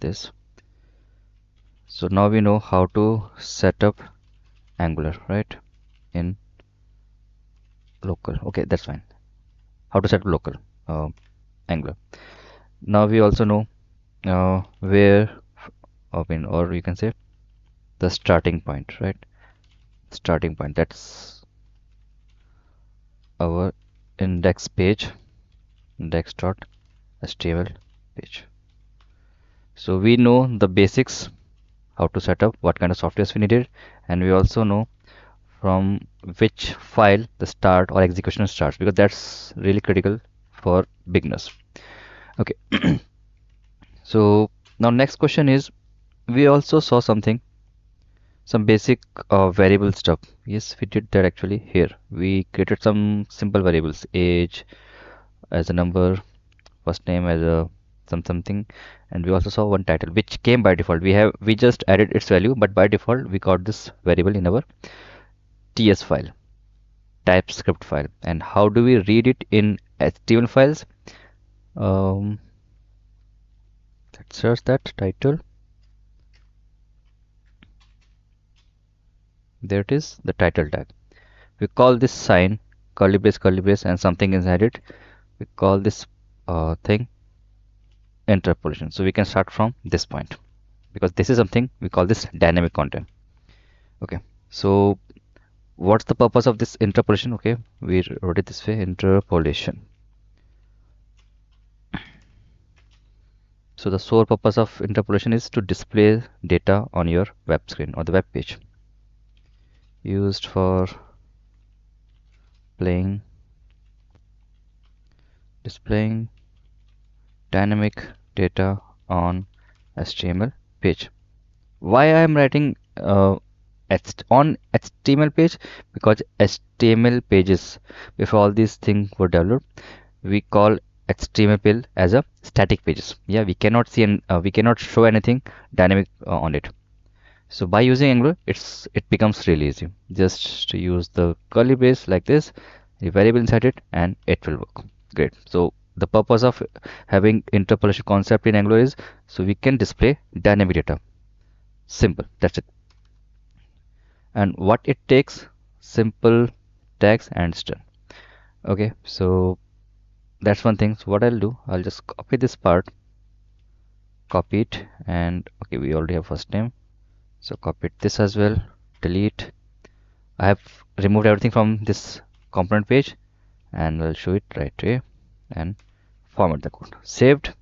this. So now we know how to set up Angular, right? In local. Okay, that's fine. How to set up local Angular. Now we also know where, or you can say the starting point, right? Starting point. That's our index page, index.html page. So we know the basics, how to set up, what kind of softwares we needed, and we also know from which file the start or execution starts, because that's really critical for beginners. Okay. So now next question is, we also saw some basic variable stuff. Yes, we did that actually here. We created some simple variables, age as a number, first name as a something, and we also saw one title which came by default. We just added its value, but by default we got this variable in our TS file, TypeScript file. And how do we read it in HTML files? Um, let's search that title. There it is, the title tag. We call this sign curly brace, and something inside it. We call this thing interpolation. So we can start from this point, because this is something we call this dynamic content. Okay, so what's the purpose of this interpolation? Okay, we wrote it this way, interpolation. So the sole purpose of interpolation is to display data on your web screen or the web page, used for displaying dynamic data on HTML page. Why I am writing on HTML page? Because HTML pages, before all these things were developed, we call HTML page as a static pages. Yeah, we cannot see and we cannot show anything dynamic on it. So by using Angular, it becomes really easy. Just to use the curly brace like this, a variable inside it, and it will work. Great. So the purpose of having interpolation concept in Angular is so we can display dynamic data. Simple. That's it. And what it takes, simple tags and it's done. Okay, so that's one thing. So what I'll do, I'll just copy this part, copy it, and okay, we already have first name, so copy this as well, delete. I have removed everything from this component page, and I'll show it right away and format the code. Saved,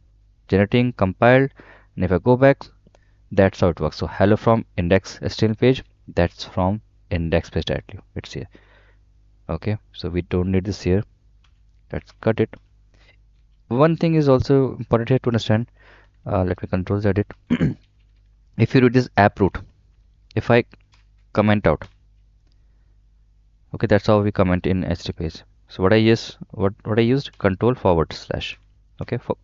generating, compiled, and if I go back, that's how it works. So hello from index HTML page, that's from index page directly. It's here. Okay, so we don't need this here. Let's cut it. One thing is also important here to understand. Let me control edit. If you read this app root, if I comment out, okay, that's how we comment in HTTP page. So what I used control forward slash. Okay, for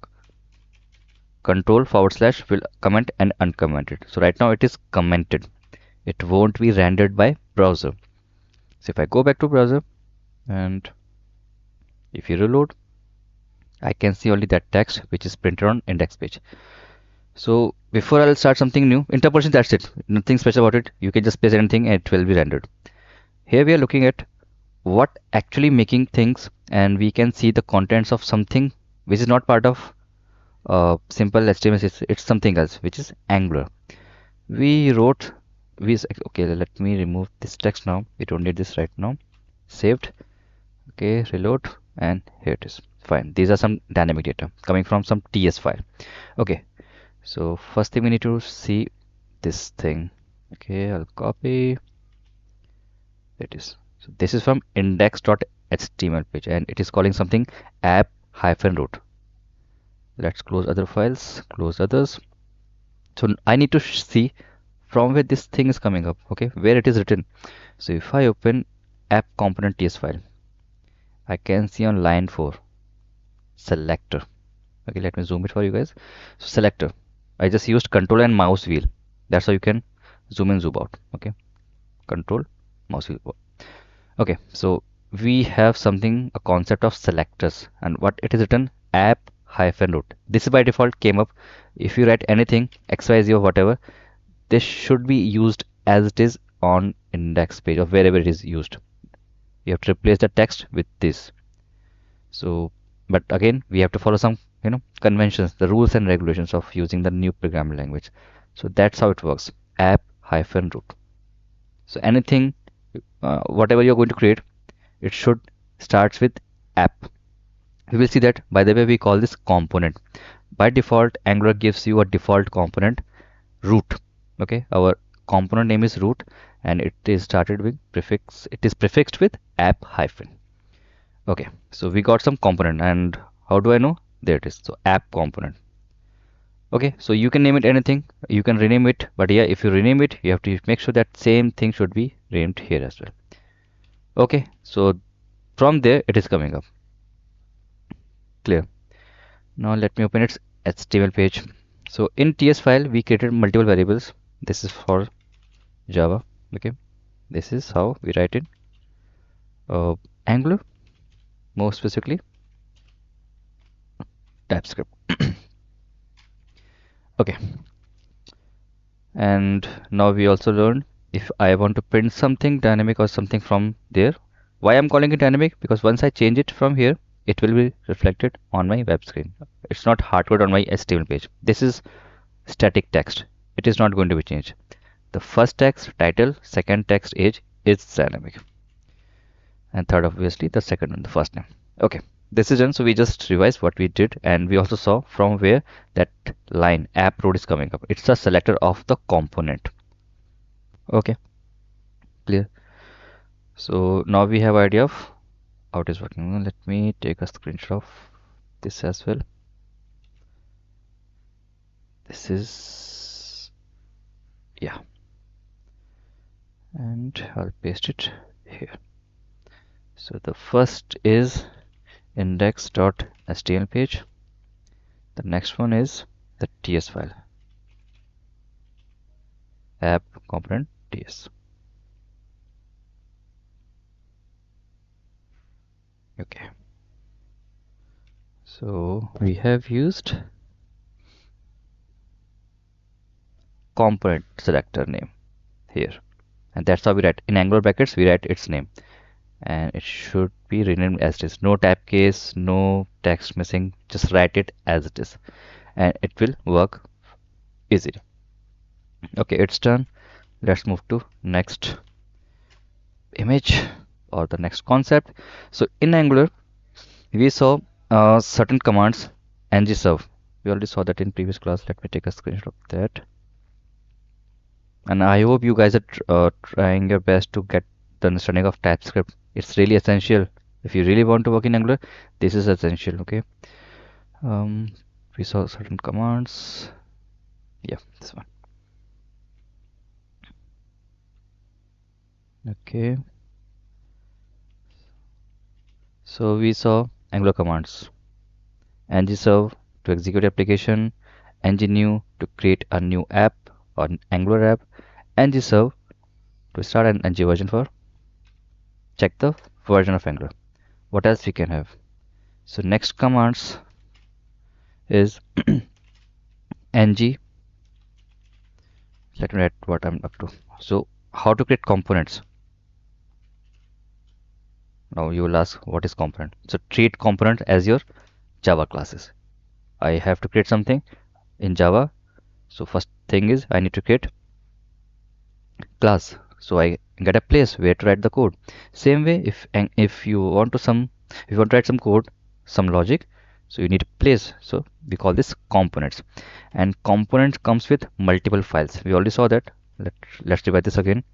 control forward slash will comment and uncomment it. So right now it is commented. It won't be rendered by browser. So if I go back to browser and if you reload, I can see only that text which is printed on index page. So before I'll start something new, interpolation, that's it. Nothing special about it. You can just paste anything and it will be rendered. Here we are looking at what actually making things, and we can see the contents of something which is not part of simple HTML. It's something else, which is Angular. We wrote, okay, let me remove this text now. We don't need this right now. Saved. Okay, reload, and here it is. Fine. These are some dynamic data coming from some TS file. Okay, so first thing we need to see this thing. Okay, I'll copy. It is. So this is from index.html page, and it is calling something app-root. Let's close other files, close others. So I need to see from where this thing is coming up, okay, where it is written. So if I open app component TS file, I can see on line 4 selector. Okay, let me zoom it for you guys. So selector, I just used control and mouse wheel. That's how you can zoom in, zoom out. Okay, control mouse wheel. Okay, so we have something, a concept of selectors, and what it is written, app hyphen root. This is by default came up. If you write anything xyz or whatever, this should be used as it is on index page or wherever it is used. You have to replace the text with this. So, but again, we have to follow some, conventions, the rules and regulations of using the new programming language. So that's how it works. App hyphen root. So anything, whatever you're going to create, it should starts with app. We will see that. By the way, we call this component. By default, Angular gives you a default component root. Okay, our component name is root, and it is started with prefix. It is prefixed with app hyphen. Okay, so we got some component, and how do I know? There it is. So app component. Okay, so you can name it anything. You can rename it, but yeah, if you rename it, you have to make sure that same thing should be named here as well. Okay, so from there it is coming up. Clear. Now let me open its HTML page. So in TS file, we created multiple variables. This is for Java. Okay, this is how we write it. Angular, more specifically TypeScript. Okay, and now we also learned if I want to print something dynamic or something from there. Why I'm calling it dynamic? Because once I change it from here, it will be reflected on my web screen. It's not hardcoded on my HTML page. This is static text. It is not going to be changed. The first text title, second text age is dynamic, and third obviously the second and the first name. Okay, this is done. So we just revised what we did, and we also saw from where that line app root is coming up. It's a selector of the component. Okay, clear. So now we have idea of how it is working. Let me take a screenshot of this as well. This is, yeah, and I'll paste it here. So the first is index.html page. The next one is the TS file, app component TS. Okay, so we have used component selector name here, and that's how we write in Angular brackets. We write its name, and it should be renamed as it is. No tab case, no text missing. Just write it as it is, and it will work easily. Okay, it's done. Let's move to next image or the next concept. So in Angular, we saw certain commands, ngServe. We already saw that in previous class. Let me take a screenshot of that. And I hope you guys are trying your best to get the understanding of TypeScript. It's really essential. If you really want to work in Angular, this is essential. Okay. We saw certain commands. Yeah, this one. Okay. So we saw Angular commands. ngServe to execute application, ngnew to create a new app or an Angular app, ngServe to start an ng version for check the version of Angular. What else we can have? So next commands is ng. Let me write what I'm up to. So how to create components. Now you will ask what is component. So treat component as your Java classes. I have to create something in Java. So first thing is I need to create class. So I get a place where to write the code. Same way, if you want to write some code, some logic, so you need a place. So we call this components, and components comes with multiple files. We already saw that. Let's revise this again.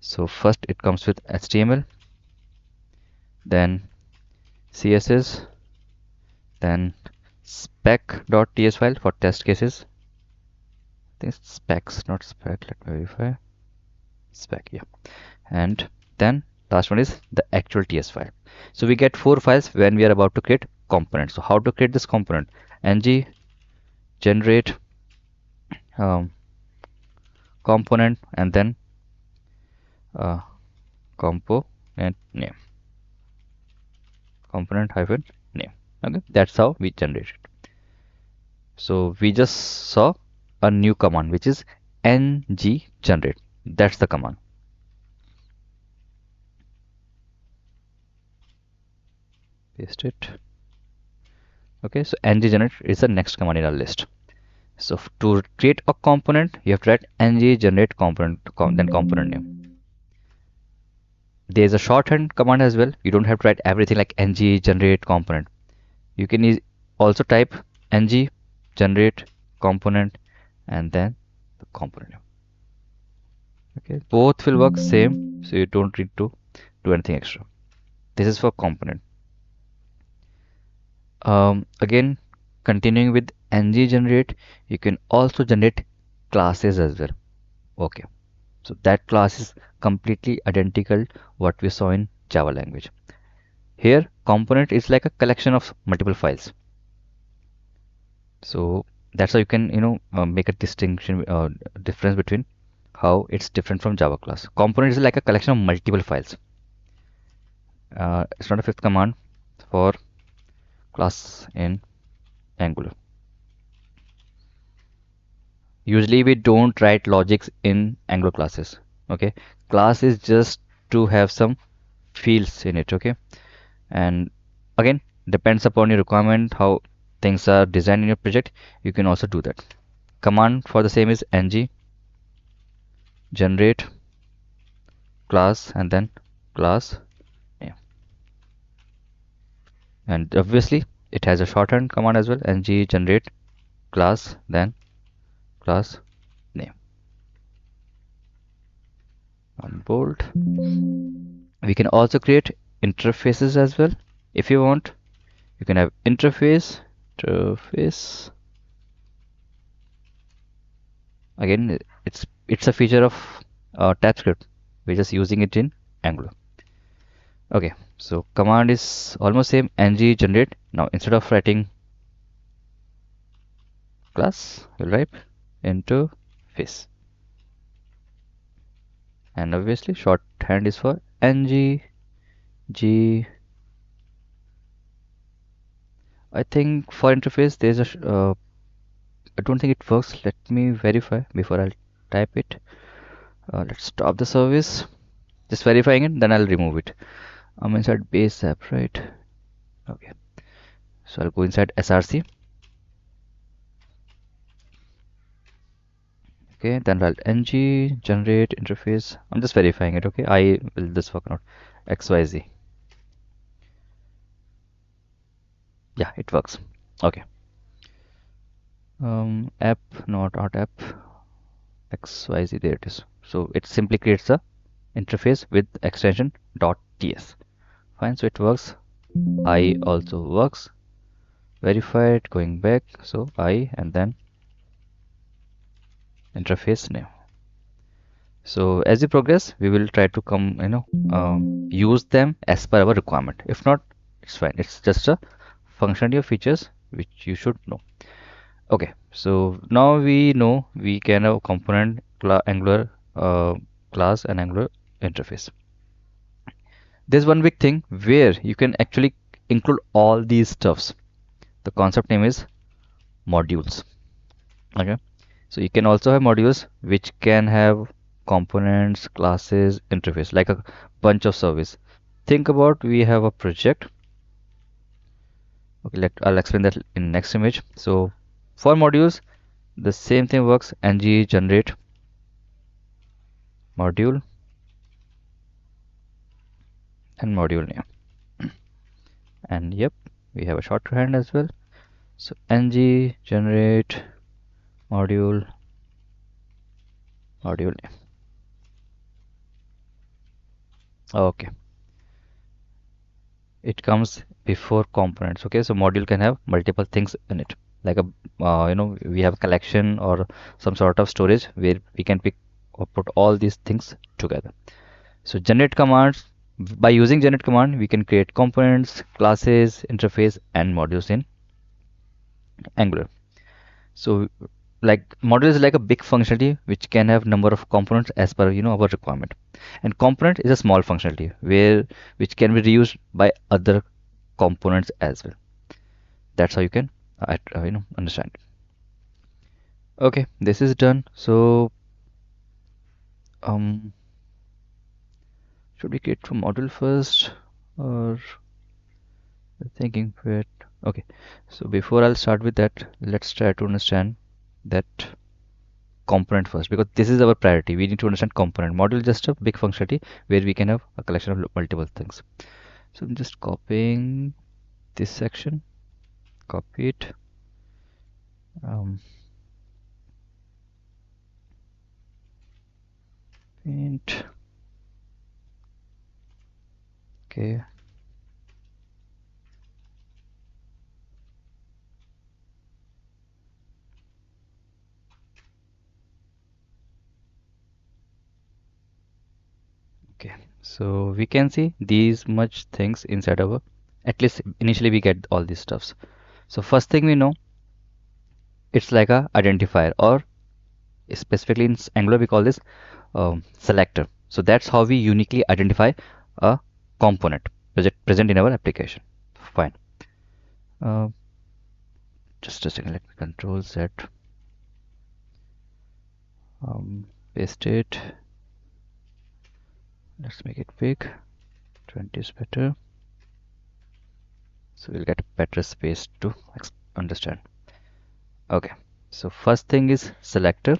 So first it comes with HTML, then CSS, then spec.ts file for test cases. I think it's specs, not spec. Let me verify. Spec, yeah. And then last one is the actual TS file. So we get 4 files when we are about to create components. So how to create this component? ng generate component, and then component name, component hyphen name. Okay, that's how we generate it. So we just saw a new command which is ngGenerate. That's the command. Paste it. Okay, so ngGenerate is the next command in our list. So to create a component, you have to write ngGenerate component, then component name. There's a shorthand command as well. You don't have to write everything like ngGenerate component. You can also type ngGenerate component and then the component name. Okay, both will work same, so you don't need to do anything extra. This is for component. Again, continuing with ngGenerate, you can also generate classes as well. Okay, so that class is completely identical what we saw in Java language. Here, component is like a collection of multiple files. So that's how you can, make a distinction, difference between how it's different from Java class. Component is like a collection of multiple files. It's not a fifth command for class in Angular. Usually we don't write logics in Angular classes. Okay, class is just to have some fields in it. Okay, and again depends upon your requirement how things are designed in your project. You can also do that. Command for the same is ng generate class and then class name. And obviously it has a shorthand command as well, ng generate class then class name. Unbold. We can also create interfaces as well if you want. You can have interface. Again, it's a feature of TypeScript. We're just using it in Angular. Okay, so command is almost same, ng generate. Now instead of writing class, we'll write interface. And obviously shorthand is for ng g. I think for interface there's a I don't think it works. Let me verify before I'll type it. Let's stop the service. Just verifying it, then I'll remove it. I'm inside base app, right? Okay. So I'll go inside src. Okay, then I'll ng generate interface. I'm just verifying it. Okay, I will this work out xyz. Yeah, it works. Okay. App not art app xyz, there it is. So it simply creates a interface with extension .ts. Fine, so it works. I also works. Verified, going back. So I and then interface name. So as we progress, we will try to use them as per our requirement. If not, it's fine. It's just a functionality of features which you should know. Okay, so now we know we can have component Angular class and Angular interface. There's one big thing where you can actually include all these stuffs. The concept name is modules. Okay, so you can also have modules which can have components, classes, interface, like a bunch of service. Think about we have a project. Okay, I'll explain that in next image. So for modules, the same thing works. Ng generate module and module name. And yep, we have a shorthand as well. So ng generate module name. Okay, it comes before components. Okay, so module can have multiple things in it, like a we have a collection or some sort of storage where we can pick or put all these things together. So generate commands, by using generate command we can create components, classes, interface and modules in Angular. So like module is like a big functionality which can have number of components as per our requirement, and component is a small functionality which can be reused by other components as well. That's how you can understand it. Okay, this is done. So um should we create from module first, or thinking wait. Okay, so before I'll start with that, let's try to understand that component first, because this is our priority. We need to understand component. Module is just a big functionality where we can have a collection of multiple things. So I'm just copying this section, copy it. um, Paint. Okay. Okay, so we can see these much things inside our, at least initially we get all these stuffs. So first thing we know, it's like a identifier, or specifically in Angular we call this selector. So that's how we uniquely identify a component present in our application. Fine. Uh, just a second, let me control Z. Paste it. Let's make it big. 20 is better. So we'll get better space to understand. Okay. So first thing is selector,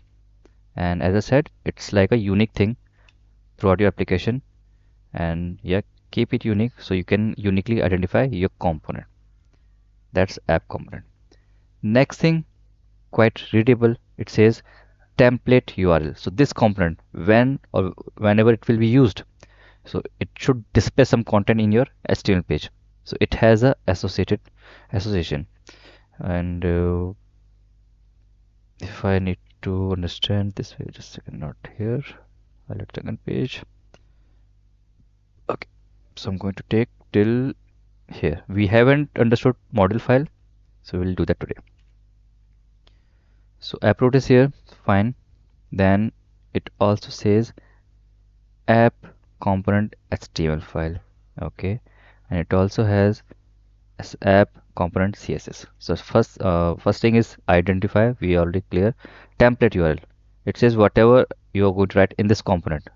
and as I said, it's like a unique thing throughout your application, and yeah, keep it unique so you can uniquely identify your component. That's app component. Next thing, quite readable, it says template URL. So this component, when or whenever it will be used, so it should display some content in your HTML page. So it has a associated association. And if I need to understand this way, just a second, not here. Highlight second page. Okay, so I'm going to take till here. We haven't understood module file, so we'll do that today. So app root is here, fine. Then it also says app component HTML file. Okay, and it also has app component CSS. So first thing is identify. We already clear. Template URL. It says whatever you are going to write in this component.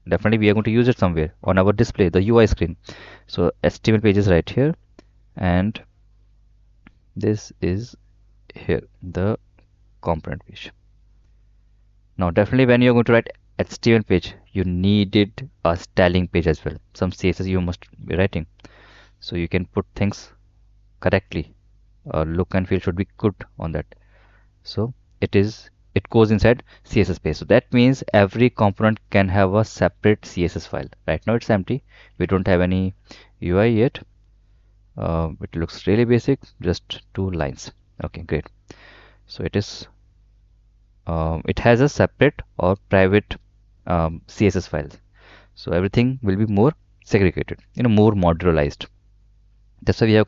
Definitely we are going to use it somewhere on our display, the UI screen. So HTML page is right here, and this is here, the component page. Now definitely when you're going to write HTML page, you needed a styling page as well. Some CSS you must be writing, so you can put things correctly. Look and feel should be good on that. So it goes inside CSS page. So that means every component can have a separate CSS file. Right now it's empty. We don't have any UI yet. It looks really basic, just 2 lines. Okay, great. So it has a separate or private CSS file. So everything will be more segregated, more modularized. That's why we have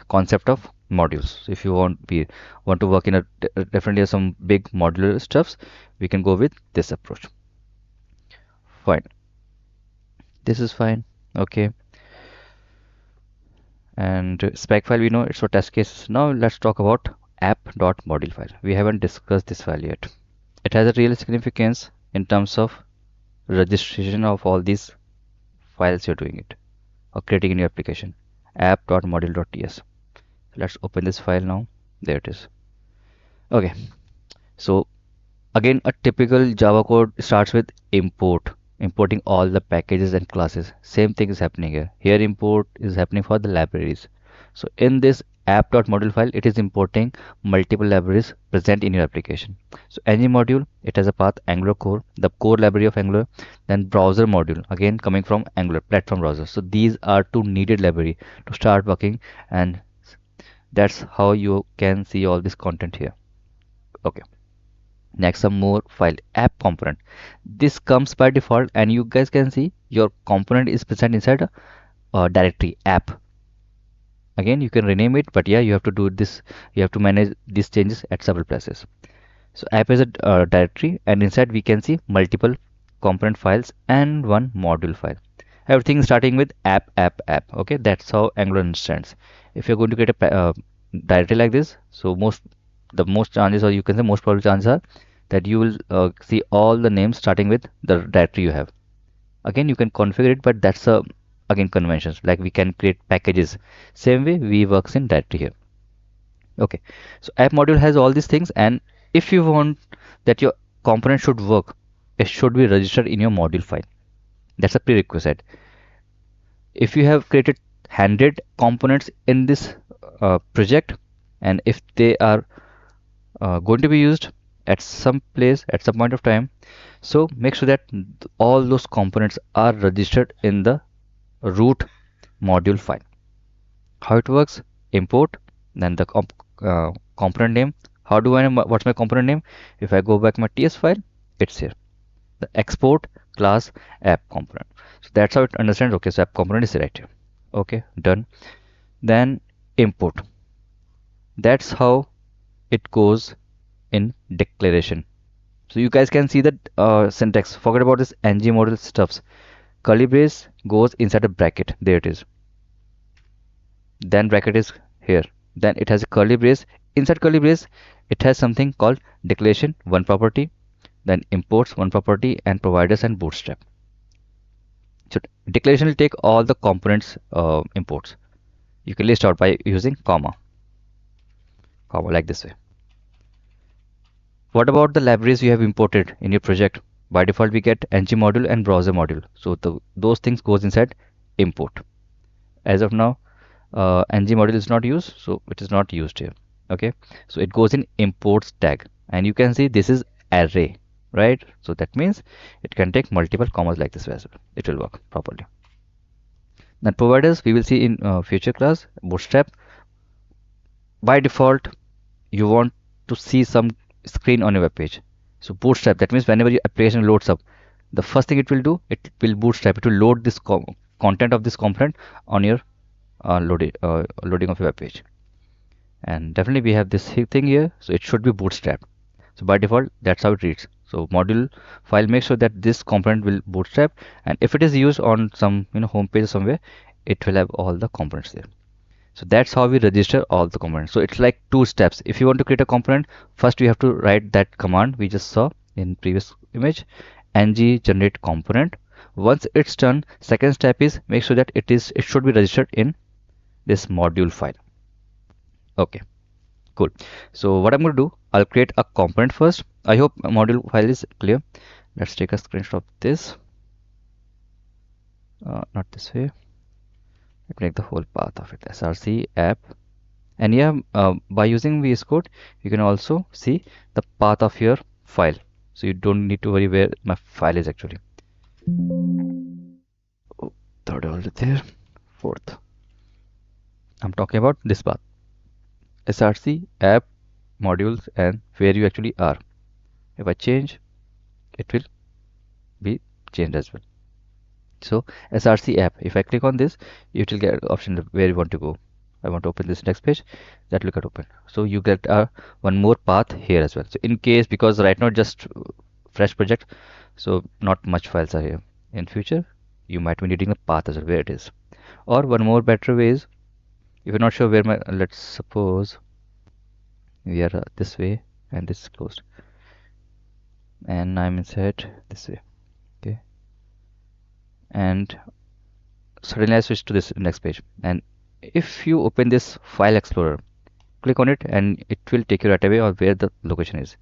concept of modules. So if you want to work in definitely some big modular stuffs, we can go with this approach. Fine. This is fine. Okay. And spec file, we know it's for test cases. Now let's talk about app.module file. We haven't discussed this file yet. It has a real significance in terms of registration of all these files you're doing it or creating in your application. App.module.ts. Let's open this file now. There it is. Okay, so again, a typical Java code starts with importing all the packages and classes. Same thing is happening here. Here import is happening for the libraries. So in this app.module file, it is importing multiple libraries present in your application. So any module, it has a path Angular core, the core library of Angular, then browser module, again coming from Angular platform browser. So these are two needed library to start working, and that's how you can see all this content here. Okay. Next, some more file app component. This comes by default, and you guys can see your component is present inside a directory app. Again, you can rename it, but yeah, you have to do this. You have to manage these changes at several places. So app is a directory, and inside we can see multiple component files and one module file. Everything starting with app. Okay, that's how Angular understands. If you're going to get a directory like this, so most the most chances, or you can say most probable chances are that you will see all the names starting with the directory you have. Again, you can configure it, but that's a again conventions. Like we can create packages. Same way we works in directory here. Okay, so app module has all these things, and if you want that your component should work, it should be registered in your module file. That's a prerequisite. If you have created 100 components in this project, and if they are going to be used at some place at some point of time, so make sure that all those components are registered in the root module file. How it works: import, then the component name. How do I know what's my component name? If I go back my TS file, it's here. The export class app component. So that's how it understands. Okay, so app component is right here. Okay, done. Then import. That's how it goes in declaration. So you guys can see that syntax. Forget about this ng model stuffs. Curly brace goes inside a bracket. There it is. Then bracket is here. Then it has a curly brace. Inside curly brace, it has something called declaration, one property, then imports, one property, and providers and bootstrap. So declaration will take all the components imports. You can list out by using comma like this way. What about the libraries you have imported in your project? By default, we get ng module and browser module. So those things goes inside import. As of now, ng module is not used, so it is not used here. Okay, so it goes in imports tag, and you can see this is array, right? So that means it can take multiple commas like this as well. It will work properly. Then providers we will see in future class. Bootstrap, by default you want to see some screen on your web page. So bootstrap, that means whenever your application loads up, the first thing it will do, it will bootstrap. It will load this content of this component on your loading of your web page. And definitely we have this thing here, so it should be bootstrapped. So by default, that's how it reads. So module file, make sure that this component will bootstrap, and if it is used on some home page or somewhere, it will have all the components there. So that's how we register all the components. So it's like two steps. If you want to create a component, first you have to write that command we just saw in previous image, ng generate component. Once it's done, second step is make sure that it should be registered in this module file. Okay, cool. So what I'm going to do, I'll create a component first. I hope module file is clear. Let's take a screenshot of this. Not this way. Let me make the whole path of it. src app. And yeah, by using VS Code, you can also see the path of your file. So you don't need to worry where my file is actually. Oh, third already there. Fourth. I'm talking about this path. src app modules and where you actually are. If I change, it will be changed as well. So src app, if I click on this, it will get option where you want to go. I want to open this next page, that will get open. So you get one more path here as well. So in case, because right now just fresh project, so not much files are here. In future, you might be needing a path as well, where it is. Or one more better way is, if you're not sure where my, let's suppose we are this way and this is closed, and I'm inside this way. Okay, and suddenly I switch to this next page, and if you open this file explorer, click on it and it will take you right away or where the location is.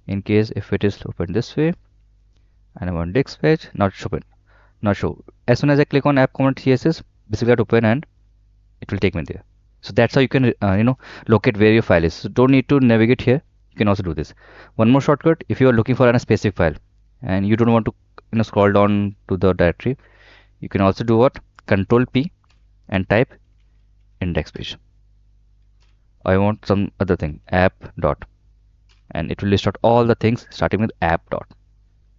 In case if it is open this way and I want next page, not show. As soon as I click on app component css, this will get open and it will take me there. So that's how you can locate where your file is. So don't need to navigate here. You can also do this. One more shortcut, if you are looking for a specific file and you don't want to scroll down to the directory, you can also do what? Control P and type index page. I want some other thing, app dot, and it will list out all the things starting with app dot.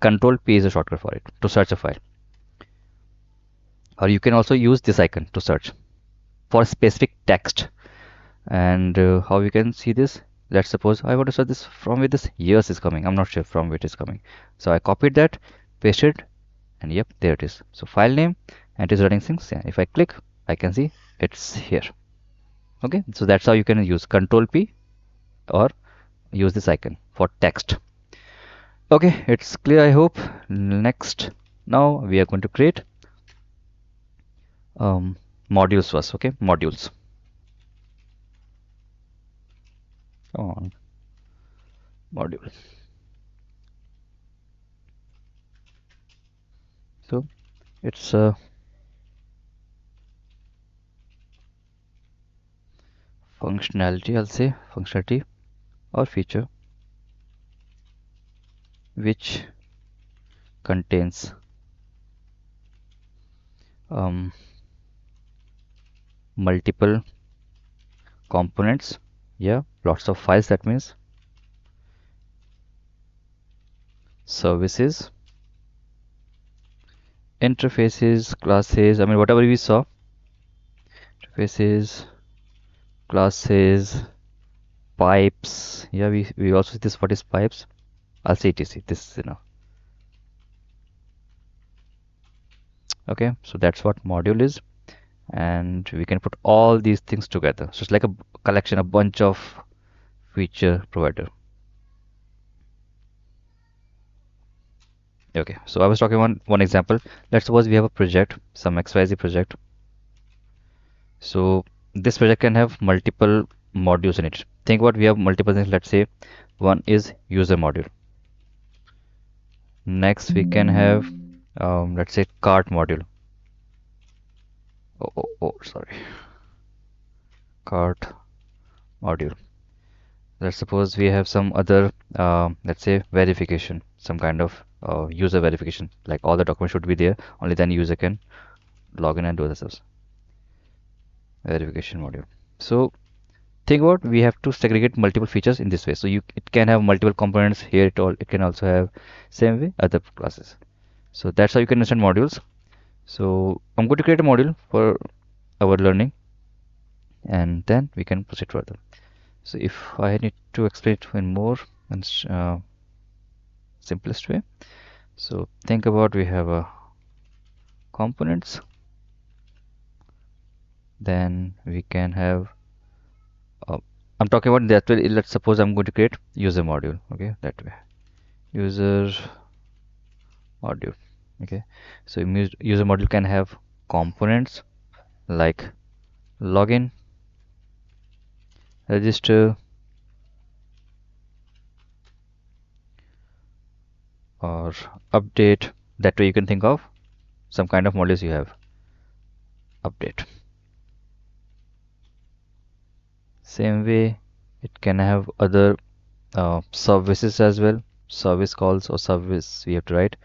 Control P is a shortcut for it to search a file. Or you can also use this icon to search for specific text. And how you can see this, let's suppose I want to search this from where this years is coming. I'm not sure from where it is coming, so I copied that, pasted, and yep, there it is. So file name, and it is running things. Yeah, if I click, I can see it's here. Okay, so that's how you can use Control P or use this icon for text. Okay, it's clear, I hope. Next, now we are going to create um, modules first. Okay, modules. Come on, module. So it's a functionality, I'll say functionality or feature which contains um, multiple components. Yeah, lots of files. That means services, interfaces, classes. I mean, whatever we saw, interfaces, classes, pipes. Yeah, we also see this. What is pipes? I'll say etc. This is enough. Okay, so that's what module is, and we can put all these things together. So it's like a collection, a bunch of feature provider. Okay, so I was talking one example. Let's suppose we have a project, some XYZ project. So this project can have multiple modules in it. Think about, we have multiple things. Let's say one is user module. Next we can have let's say cart module. Sorry, cart module. Let's suppose we have some other let's say verification, some kind of user verification, like all the documents should be there, only then user can log in and do the stuff. Verification module. So think about, we have to segregate multiple features in this way. So it can have multiple components here. It can also have same way other classes. So that's how you can understand modules. So I'm going to create a module for our learning, and then we can proceed further. So if I need to explain it in more and simplest way, so think about, we have a components, then we can have I'm talking about that way. Let's suppose I'm going to create user module. Okay, that way, user module. Okay, so user module can have components like login, register, or update. That way you can think of some kind of modules you have. Update. Same way, it can have other services as well. Service calls or service we have to write.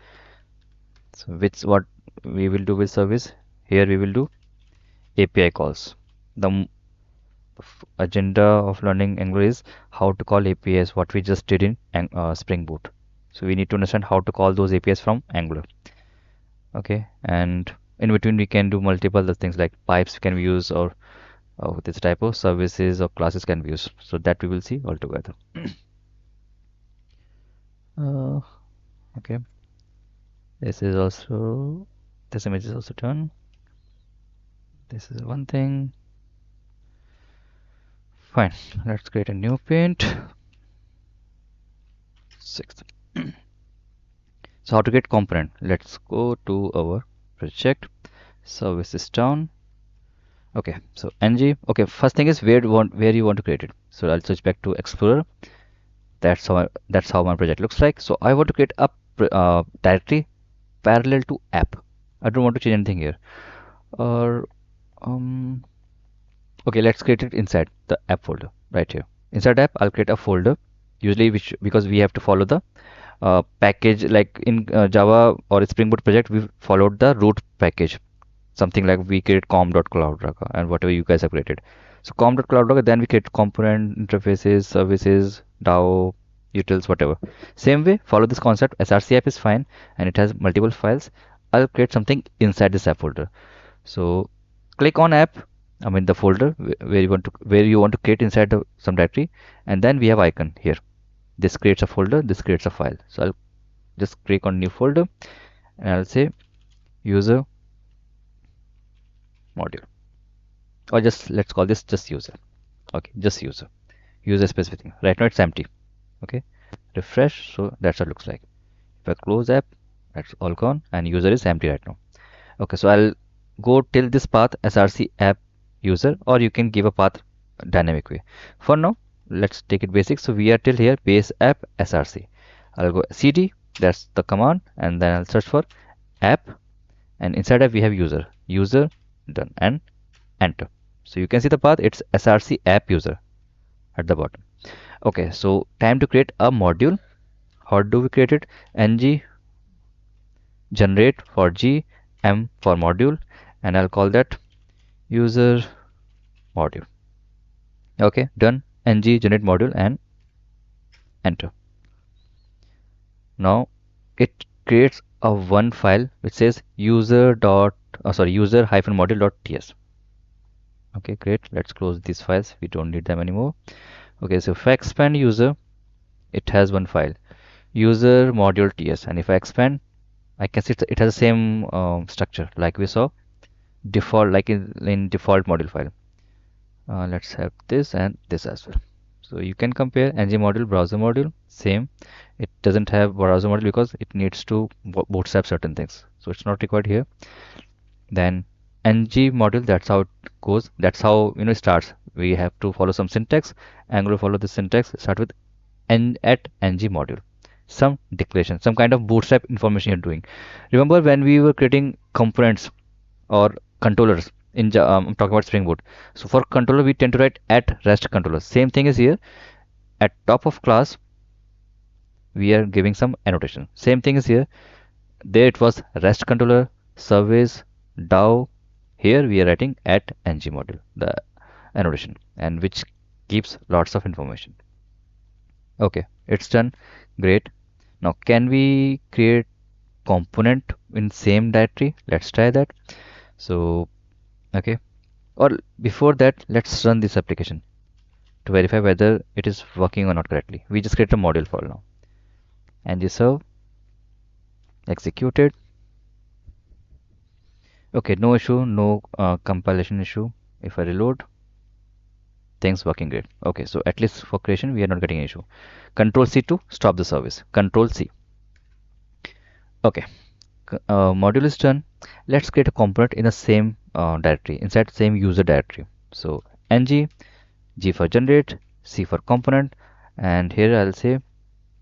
So which what we will do with service? Here we will do API calls. The agenda of learning Angular is how to call APIs, what we just did in Spring Boot. So we need to understand how to call those APIs from Angular. Okay, and in between we can do multiple other things like pipes can be used, or this type of services or classes can be used. So that we will see all together. uh, okay, this is also, this image is also done. This is one thing. Fine, let's create a new paint. Sixth. So how to get component? Let's go to our project. Services down. Okay, so ng. Okay, first thing is where you want to create it. So I'll switch back to Explorer. That's how my project looks like. So I want to create a directory parallel to app. I don't want to change anything here. Or okay, let's create it inside the app folder right here. Inside app, I'll create a folder. Usually, which, because we have to follow the package, like in Java or Spring Boot project, we followed the root package, something like we create com.cloud and whatever you guys have created. So com.cloud, then we create component, interfaces, services, DAO, utils, whatever. Same way, follow this concept. src app is fine and it has multiple files. I'll create something inside this app folder. So click on app, I mean the folder where you want to create inside some directory, and then we have icon here. This creates a folder, this creates a file. So I'll just click on new folder and I'll say user module, or just let's call this just user. Okay, just user specific thing. Right now it's empty. Okay, refresh. So that's what it looks like. If I close app, that's all gone and user is empty right now. Okay, so I'll go till this path src app user, or you can give a path dynamic way. For now, let's take it basic. So we are till here base app src. I'll go cd, that's the command, and then I'll search for app, and inside app we have user done, and enter. So you can see the path, it's src app user at the bottom. Okay, so time to create a module. How do we create it? ng generate for g, m for module, and I'll call that user module. Okay, done. Ng generate module and enter. Now it creates a one file which says user hyphen module dot ts. Okay, great. Let's close these files. We don't need them anymore. Okay, so if I expand user, it has one file user module ts, and if I expand, I can see it has the same structure like we saw default, like in default module file. Let's have this and this as well. So you can compare ng module, browser module, same. It doesn't have browser module because it needs to bootstrap certain things, so it's not required here. Then ng module, that's how it goes. That's how it starts. We have to follow some syntax. Angular follow the syntax. Start with n at ng module. Some declaration, some kind of bootstrap information you're doing. Remember when we were creating components or controllers in I'm talking about Spring Boot. So for controller we tend to write at rest controller. Same thing is here. At top of class we are giving some annotation. Same thing is here. There it was rest controller, service, DAO. Here we are writing at ng module, the annotation, and which keeps lots of information. Okay, it's done. Great. Now can we create component in same directory? Let's try that. So okay, or before that, let's run this application to verify whether it is working or not correctly. We just create a module file now. And serve, executed. Okay, no issue, no compilation issue. If I reload, things working great. Okay, so at least for creation, we are not getting an issue. Control C to stop the service. Control C. Okay, module is done. Let's create a component in the same directory, inside same user directory. So ng, G for generate, C for component, and here I'll say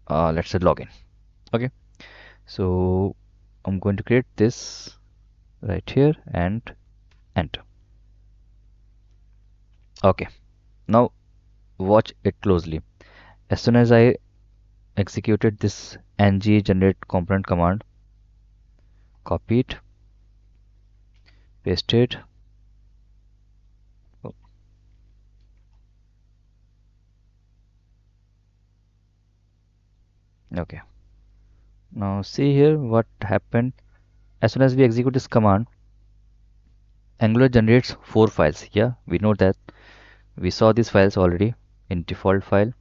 let's say login. Okay, so I'm going to create this right here and enter. Okay, now watch it closely. As soon as I executed this ng generate component command, copy it, paste it. Oh, okay, now see here what happened. As soon as we execute this command, Angular generates 4 files. Yeah, we know that. We saw these files already in default file.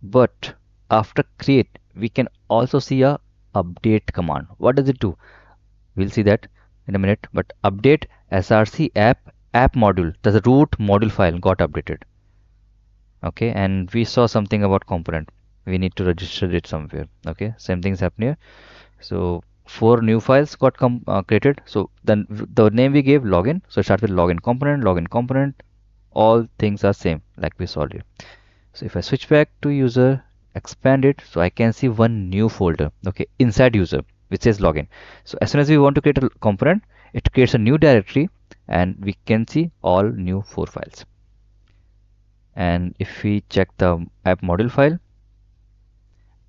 But after create, we can also see a update command. What does it do? We'll see that in a minute. But update src app module. The root module file got updated. Okay, and we saw something about component. We need to register it somewhere. Okay, same things happen here. So 4 new files got created. So then the name we gave login. So start with login component, login component. All things are same like we saw here. So if I switch back to user, expand it, so I can see one new folder, okay, inside user, which says login. So as soon as we want to create a component, it creates a new directory, and we can see all new 4 files. And if we check the app module file,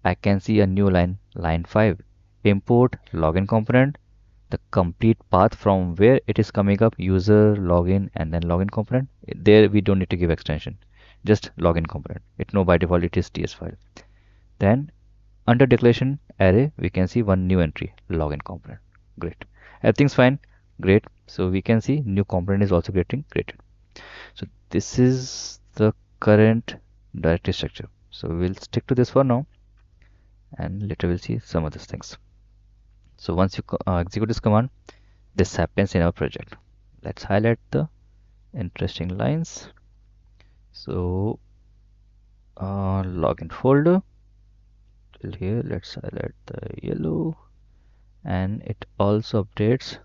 I can see a new line 5, import login component, the complete path from where it is coming up, user, login, and then login component. There we don't need to give extension, just login component. It know by default it is TS file. Then under declaration array, we can see one new entry, login component. Great. Everything's fine. Great. So we can see new component is also getting created. So this is the current directory structure. So we'll stick to this for now, and later we'll see some other things. So once you execute this command, this happens in our project. Let's highlight the interesting lines. So Login folder till here. Let's highlight the yellow, and it also updates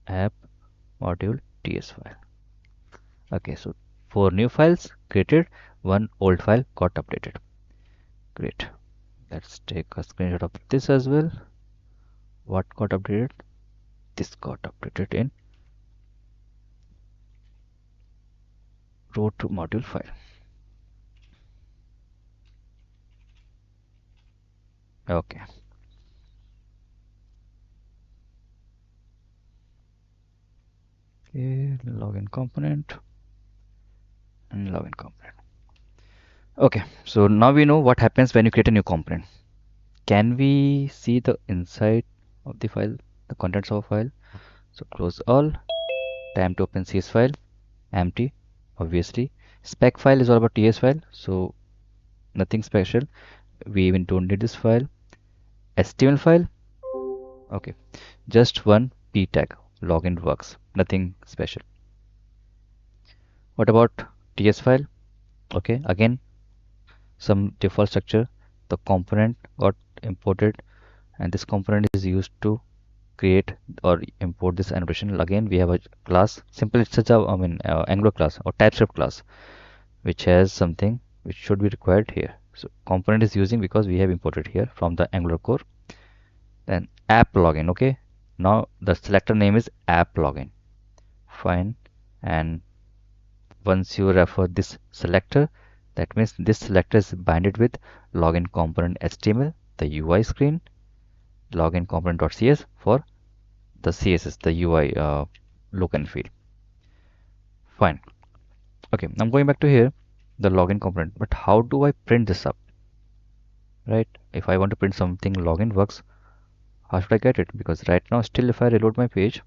app module ts file. Okay, so 4 new files created, 1 old file got updated. Great. Let's take a screenshot of this as well. What got updated? This got updated in root module file. Okay. Okay, login component and login component. Okay, so now we know what happens when you create a new component. Can we see the inside of the file, the contents of a file? So close all. Time to open CS file. Empty, obviously. Spec file is all about TS file, so nothing special. We even don't need this file. HTML file. Okay, just one p tag. Login works. Nothing special. What about TS file? Okay, again some default structure. The component got imported, and this component is used to create or import this annotation. Again, we have a class. Simple, it's such a Angular class or TypeScript class, which has something which should be required here. So component is using because we have imported here from the Angular core. Then app login. Okay, now the selector name is app login. Fine, and once you refer this selector, that means this selector is binded with login component HTML, the UI screen, login component.cs for the CSS, the UI look and feel. Fine. Okay, I'm going back to here, the login component. But how do I print this up? Right? If I want to print something login works, how should I get it? Because right now, still, if I reload my page,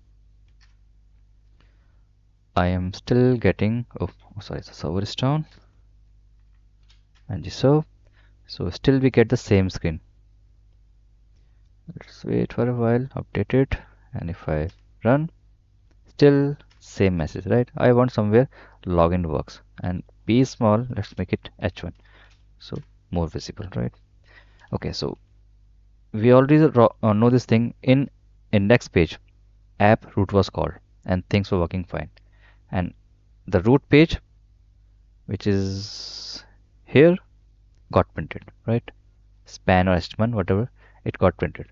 I am still getting. Oh, sorry, the server is down. And the serve. So still we get the same screen. Let's wait for a while, update it, and if I run, still same message, right? I want somewhere login works, and b is small, let's make it h1, so more visible, right? Okay, so we already know this thing. In index page, app root was called and things were working fine, and the root page, which is here, got printed, right? Span or html, whatever, it got printed.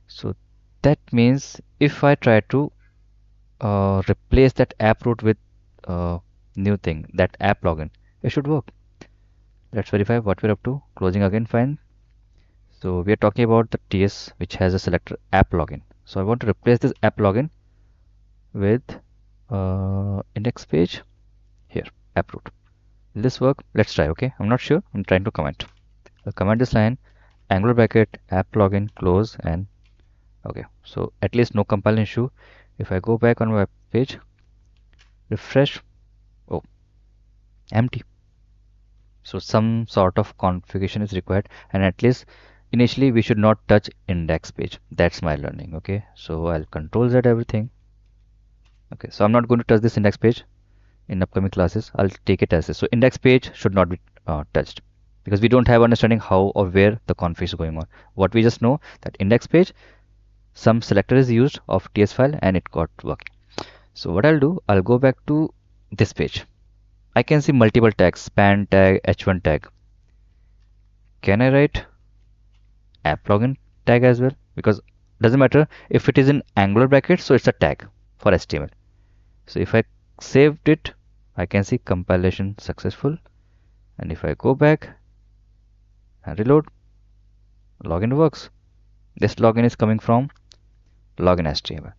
So that means if I try to replace that app root with new thing, that app login, it should work. Let's verify what we're up to. Closing again, fine. So we are talking about the TS which has a selector app login. So I want to replace this app login with index page here, app root. Will this work? Let's try. Okay, I'm not sure. I'm trying to comment. I'll comment this line, angular bracket, app login, close, and okay. So at least no compile issue. If I go back on my web page, refresh, oh, empty. So some sort of configuration is required, and at least initially we should not touch index page. That's my learning. Okay, so I'll control Z everything. Okay, so I'm not going to touch this index page in upcoming classes. I'll take it as this. So index page should not be touched because we don't have understanding how or where the config is going on. What we just know that index page, some selector is used of TS file and it got working. So what I'll do, I'll go back to this page. I can see multiple tags, span tag, h1 tag. Can I write app login tag as well? Because doesn't matter if it is in angular brackets, so it's a tag for HTML. So if I saved it, I can see compilation successful. And if I go back and reload, login works. This login is coming from login HTML.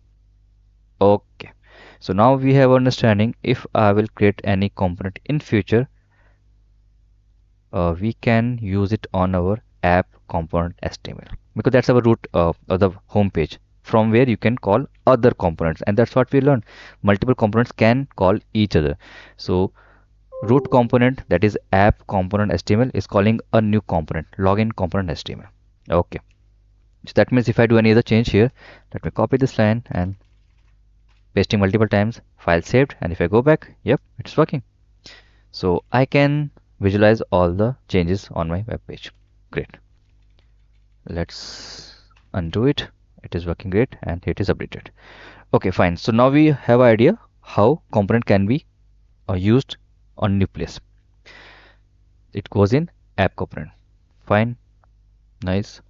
Okay. So now we have understanding. If I will create any component in future, we can use it on our app component HTML because that's our root of the home page from where you can call other components, and that's what we learned. Multiple components can call each other. So root component, that is app component HTML, is calling a new component, login component HTML. Okay, so that means if I do any other change here, let me copy this line and pasting multiple times, file saved, and if I go back, yep, it's working. So I can visualize all the changes on my web page. Great. Let's undo it. It is working great and it is updated. Okay, fine. So now we have idea how component can be used on new place. It goes in app component. Fine, nice.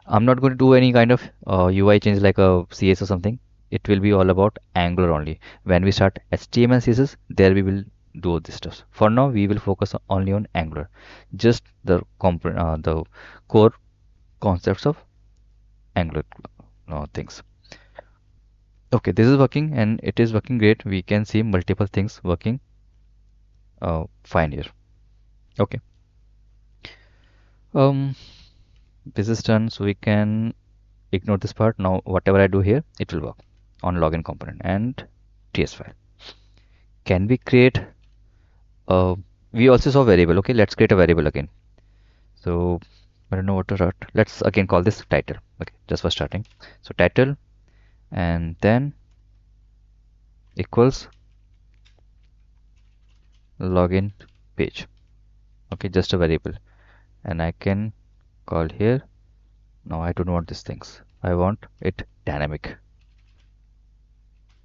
I'm not going to do any kind of UI change like a CS or something. It will be all about Angular only. When we start HTML and CSS, there we will do this stuff. For now, we will focus only on Angular, just the core concepts of Angular things. Okay, this is working and it is working great. We can see multiple things working fine here. Okay. Um, this is done, so we can ignore this part. Now, whatever I do here, it will work on login component and TS file. Can we create we also saw variable. Okay, let's create a variable again. So I don't know what to write. Let's again call this title. Okay, just for starting. So title and then equals login page. Okay, just a variable. And I can call here. Now I don't want these things. I want it dynamic.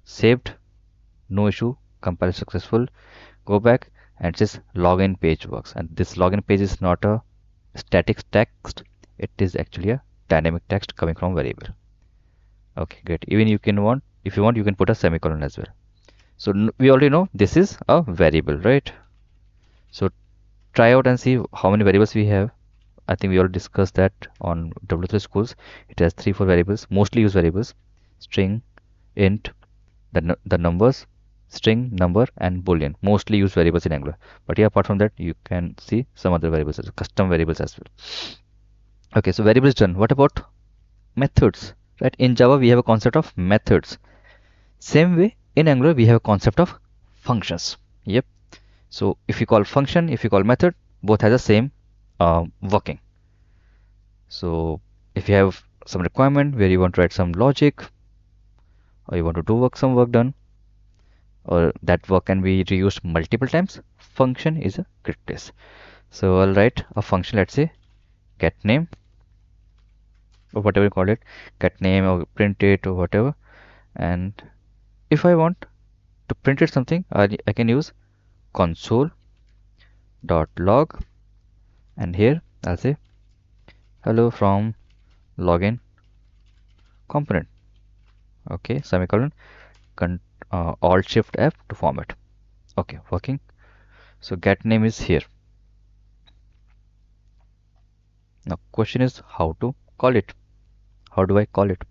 Saved, no issue, compile successful. Go back and it says login page works. And this login page is not a static text. It is actually a dynamic text coming from variable. Okay, great. Even you can want, if you want, you can put a semicolon as well. So we already know this is a variable, right? So try out and see how many variables we have. I think we already discussed that on W3 schools. It has 3-4 variables, mostly used variables: string, int, the numbers, string, number, and boolean. Mostly used variables in Angular. But yeah, apart from that, you can see some other variables, custom variables as well. Okay, so variable is done. What about methods? Right? In Java, we have a concept of methods. Same way, in Angular, we have a concept of functions. Yep. So if you call function, if you call method, both has the same working. So if you have some requirement where you want to write some logic, or you want to do some work done, or that work can be reused multiple times, function is a great place. So I'll write a function, let's say get name, or whatever you call it, get name or print it or whatever. And if I want to print it something, I can use console.log, and here I'll say hello from login component. Okay, semicolon, alt shift F to format. Okay, working. So get name is here. Now question is how to call it. How do I call it?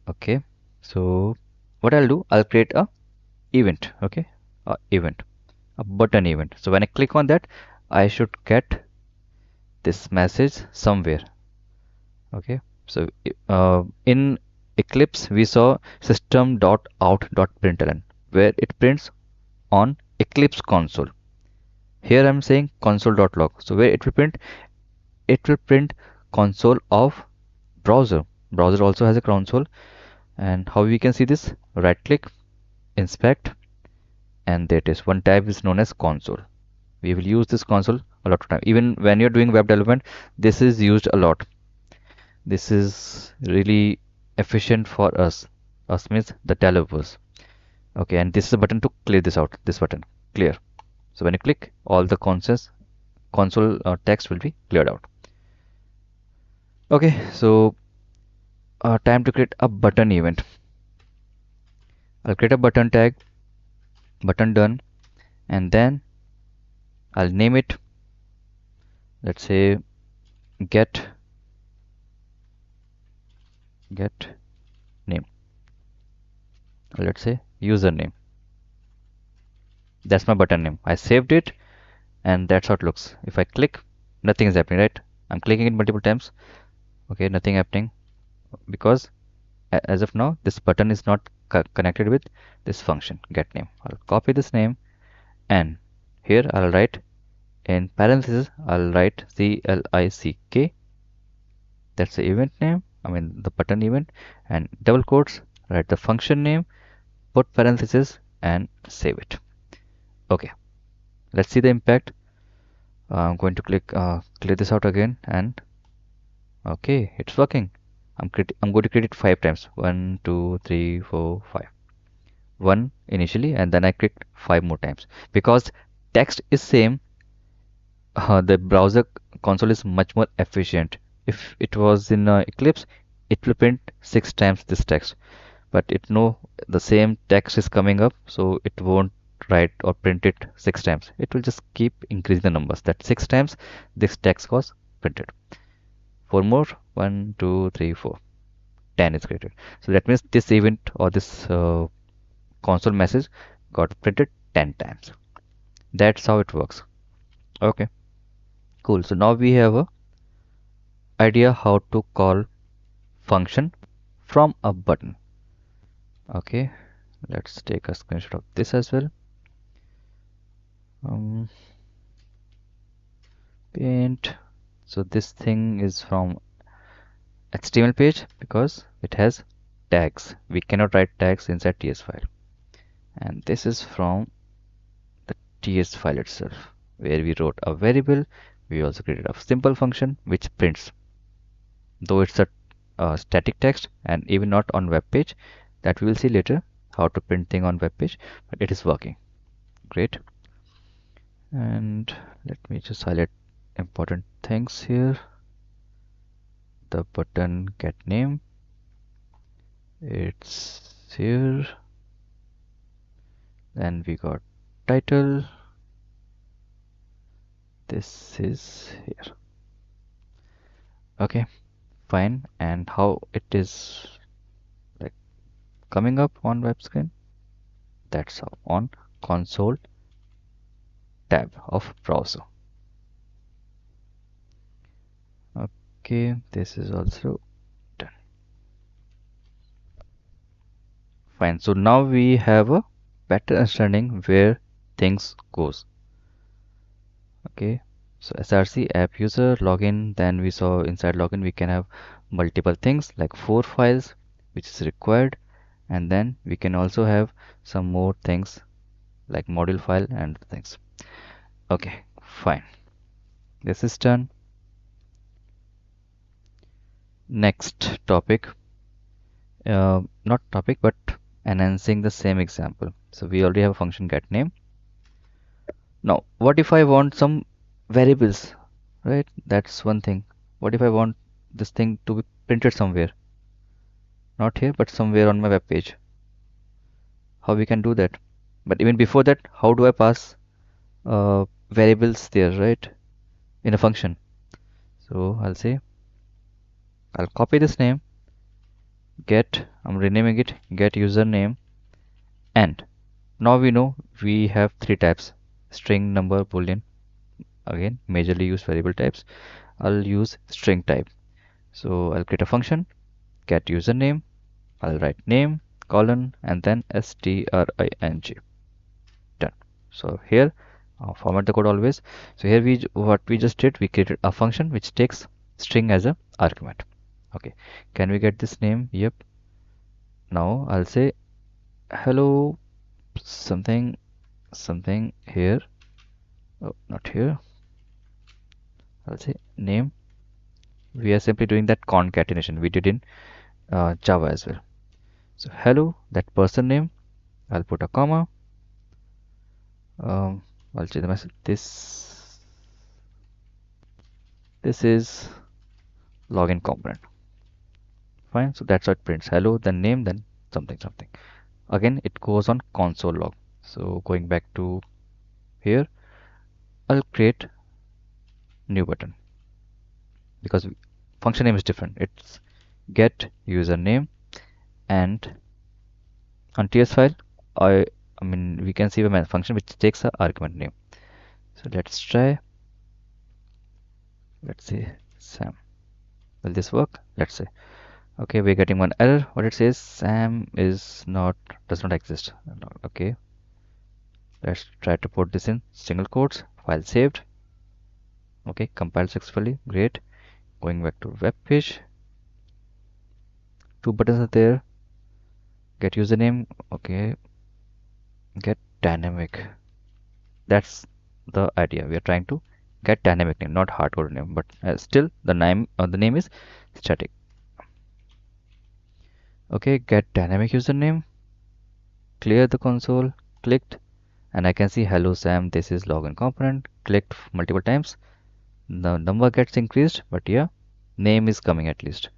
Okay, so what I'll do, I'll create a event. Okay, a event, a button event. So when I click on that, I should get this message somewhere. Okay, so in Eclipse we saw system.out.println where it prints on Eclipse console. Here I'm saying console.log. So where it will print? It will print console of browser. Browser also has a console. And how we can see this? Right click, inspect, and that is one tab is known as console. We will use this console a lot of time. Even when you're doing web development, this is used a lot. This is really efficient for us. Us means the developers. Okay, and this is a button to clear this out. This button, clear. So when you click, all the console text will be cleared out. Okay, so time to create a button event. I'll create a button tag, button done, and then I'll name it. Let's say get name. Let's say username. That's my button name. I saved it, and that's how it looks. If I click, nothing is happening, right? I'm clicking it multiple times. Okay, nothing happening because as of now this button is not connected with this function get name. I'll copy this name, and here I'll write in parentheses, I'll write CLICK. That's the event name, I mean the button event, and double quotes, write the function name, put parentheses, and save it. Okay, Let's see the impact. I'm going to clear this out again, and okay, it's working. I'm going to create it 5 times. 1, 2, 3, 4, 5. 1 initially, and then I clicked 5 more times because text is same. The browser console is much more efficient. If it was in Eclipse, it will print 6 times this text, but it know the same text is coming up, so it won't write or print it 6 times. It will just keep increasing the numbers. That 6 times this text was printed. 4 more, 1, 2, 3, 4. 10 is created. So that means this event or this console message got printed 10 times. That's how it works. Okay, cool. So now we have a idea how to call function from a button. Okay, let's take a screenshot of this as well. Um, paint. So this thing is from HTML page because it has tags. We cannot write tags inside TS file. And this is from the TS file itself, where we wrote a variable. We also created a simple function which prints, though it's a static text and even not on web page. That we will see later how to print thing on web page, but it is working great. And let me just highlight important things here. The button get name, it's here. Then we got title, this is here. Okay, fine. And how it is like coming up on web screen, that's how on console tab of browser. Okay, this is also done. Fine. So now we have a better understanding where things goes. Okay. So src app user login, then we saw inside login we can have multiple things like 4 files which is required, and then we can also have some more things like module file and things. Okay, fine. This is done. Next topic, not topic but enhancing the same example. So we already have a function get name. Now what if I want some variables, right? That's one thing. What if I want this thing to be printed somewhere, not here but somewhere on my web page? How we can do that? But even before that, how do I pass variables there, right, in a function? So I'll copy this name, I'm renaming it get username, and now we know we have 3 types: string, number, boolean. Again, majorly used variable types. I'll use string type. So I'll create a function get username. I'll write name colon and then string. Done. So here format the code always. So here what we just did, we created a function which takes string as a argument. Okay, can we get this name? Yep. Now I'll say hello something something here. Oh, not here. I'll say name. We are simply doing that concatenation we did in Java as well. So hello, that person name. I'll put a comma. um, I'll say the message this is login component. Fine. So that's how it prints hello, then name, then something something. Again it goes on console log. So going back to here, I'll create new button because function name is different. It's get username, and on TS file I mean we can see a function which takes a argument name. So let's try. Let's see Sam. Will this work? Let's say. Okay, we're getting one error. What it says, Sam does not exist. Okay, let's try to put this in single quotes. File saved. Okay, compiled successfully. Great. Going back to web page. 2 buttons are there. Get username. Okay. Get dynamic. That's the idea. We are trying to get dynamic name, not hardcoded name, but still the name is static. Okay, get dynamic username, clear the console, clicked, and I can see hello Sam, this is login component, clicked multiple times. The number gets increased, but yeah, name is coming at least.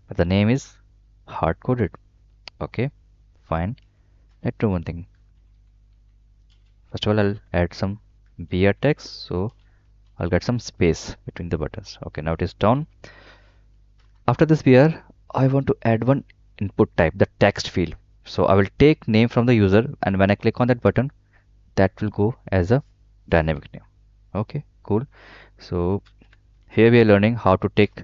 But the name is hard coded. Okay, fine. Let's do one thing. First of all, I'll add some BR text, so I'll get some space between the buttons. Okay, now it is down. After this BR, I want to add one input type, the text field. So I will take name from the user, and when I click on that button, that will go as a dynamic name. Okay, cool. So here we are learning how to take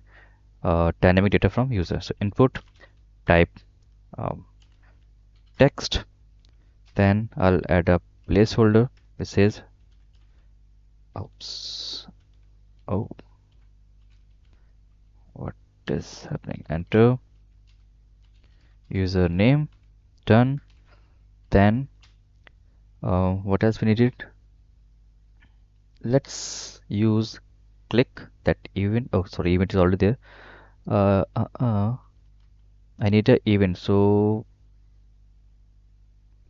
dynamic data from user. So input type um, text, then I'll add a placeholder which says oops, oh, what is happening? Enter username, done. Then what else we needed? Let's use click that event. Oh, sorry, event is already there. uh, uh, uh, I need a event, so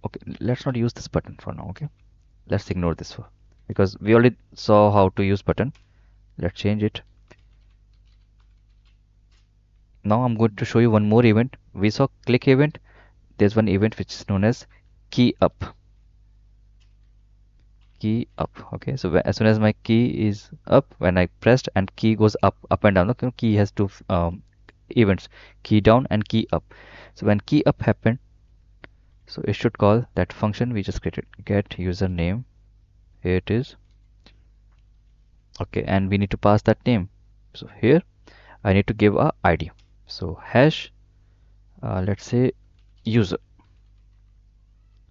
okay, let's not use this button for now. Okay, let's ignore this one because we already saw how to use button. Let's change it. Now I'm going to show you one more event. We saw click event. There's one event which is known as key up. Key up. Okay, so as soon as my key is up, when I pressed and key goes up and down. Look, key has two events: key down and key up. So when key up happened, so it should call that function we just created, get username. Here it is. Okay, and we need to pass that name. So here I need to give a ID. So hash, let's say user.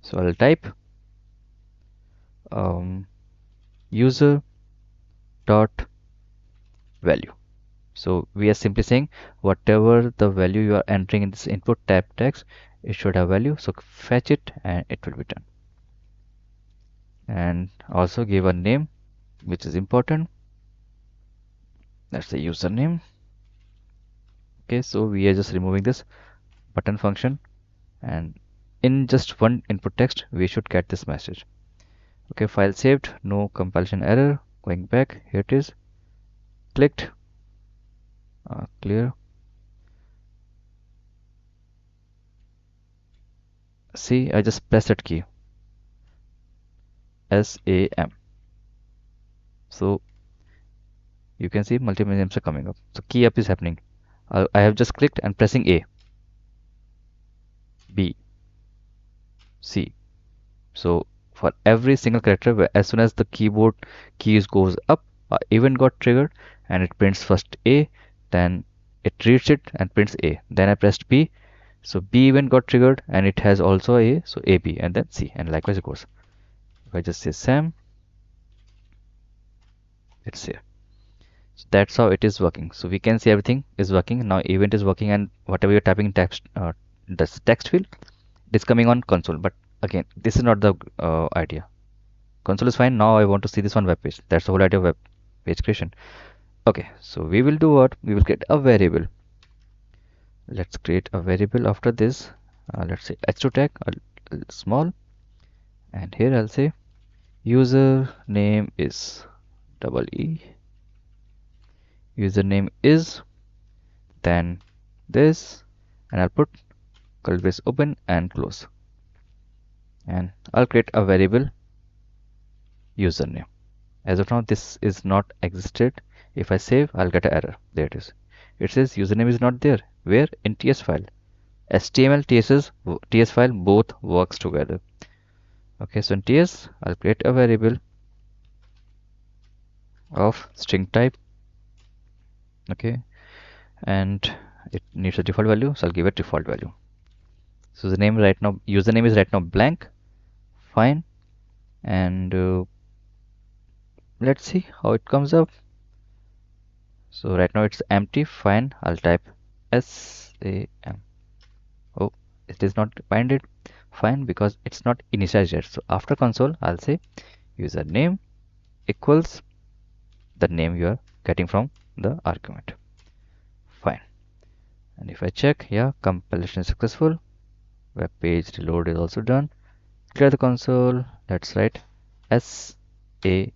So I'll type user dot value. So we are simply saying whatever the value you are entering in this input type text, it should have value. So fetch it and it will be done. And also give a name, which is important. That's the username. Okay, so we are just removing this button function, and in just one input text we should get this message. Okay, file saved, no compilation error. Going back, here it is. Clicked, clear. See, I just pressed that key, SAM. So you can see multiple names are coming up. So key up is happening. I have just clicked and pressing A, B, C. So for every single character, as soon as the keyboard keys goes up, event got triggered and it prints first A, then it reads it and prints A. Then I pressed B, so B event got triggered and it has also A, so AB, and then C, and likewise it goes. If I just say Sam, it's here. So that's how it is working. So we can see everything is working now. Event is working, and whatever you're typing text, this text field, it is coming on console. But again, this is not the idea. Console is fine. Now I want to see this one web page. That's the whole idea of web page creation. Okay, so we will do what? We will create a variable. Let's create a variable after this. Let's say h2 tag, small, and here I'll say user name is double E. Username is, then this, and I'll put curly brace open and close, and I'll create a variable username. As of now, this is not existed. If I save, I'll get an error. There it is. It says username is not there. Where? In TS file. HTML, TS file both works together. Okay, so in TS, I'll create a variable of string type. Okay, and it needs a default value, so I'll give it default value. So the name right now, username is right now blank. Fine, and let's see how it comes up. So right now it's empty. Fine, I'll type SAM. Oh, it is not binded. Fine, because it's not initialized yet. So after console, I'll say username equals the name you are getting from the argument. Fine. And if I check, yeah, compilation is successful. Web page reload is also done. Clear the console. Let's write SAM.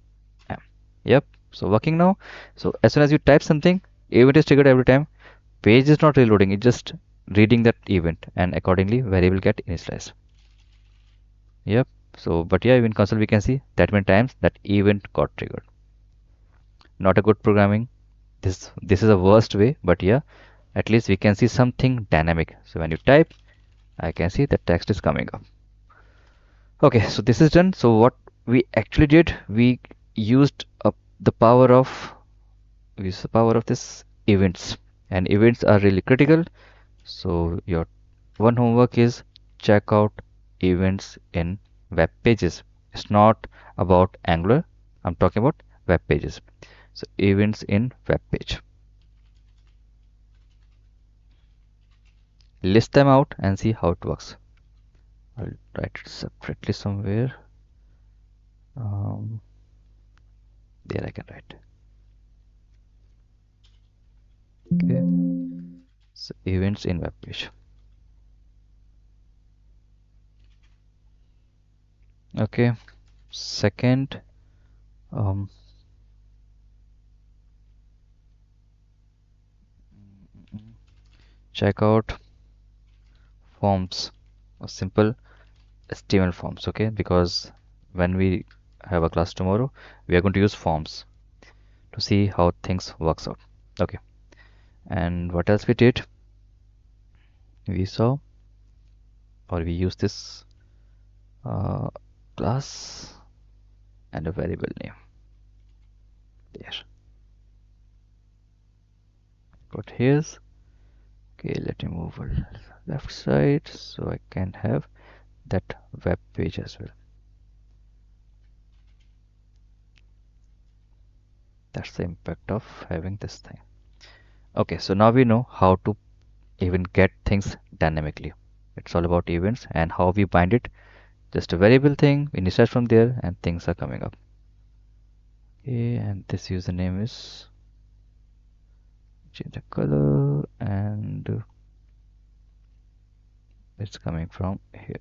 Yep. So working now. So as soon as you type something, event is triggered every time. Page is not reloading. It's just reading that event, and accordingly variable get initialized. Yep. So, but yeah, in console we can see that many times that event got triggered. Not a good programming. This is a worst way, but yeah, at least we can see something dynamic. So when you type, I can see the text is coming up. Okay, so this is done. So what we actually did, we used up the power of this events, and events are really critical. So your one homework is check out events in web pages. It's not about Angular. I'm talking about web pages. So events in web page. List them out and see how it works. I'll write it separately somewhere. Um, there I can write. Okay. So events in web page. Okay. Second, um, check out forms or simple HTML forms. Okay, because when we have a class tomorrow, we are going to use forms to see how things works out. Okay, and what else we did? We saw or we use this uh, class and a variable name there. Got here's okay. Let me move a left side so I can have that web page as well. That's the impact of having this thing. Okay, so now we know how to even get things dynamically. It's all about events and how we bind it. Just a variable thing, we initialize from there and things are coming up. Okay, and this username is change the color and it's coming from here.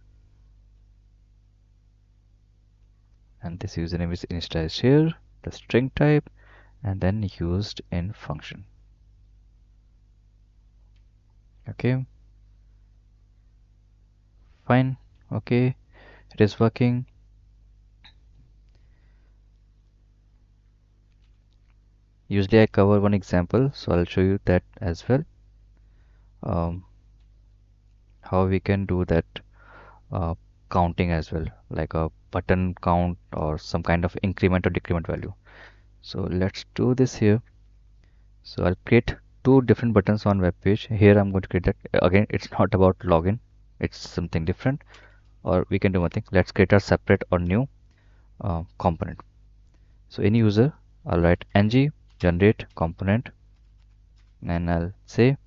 And this username is initialized here, the string type, and then used in function. Okay, fine. Okay, it is working. Usually I cover one example, so I'll show you that as well. How we can do that uh, counting as well, like a button count or some kind of increment or decrement value. So let's do this here. So I'll create two different buttons on web page. Here I'm going to create that. Again, it's not about login. It's something different. Or we can do one thing. Let's create a separate or new component. So in user, I'll write ng generate component, and I'll say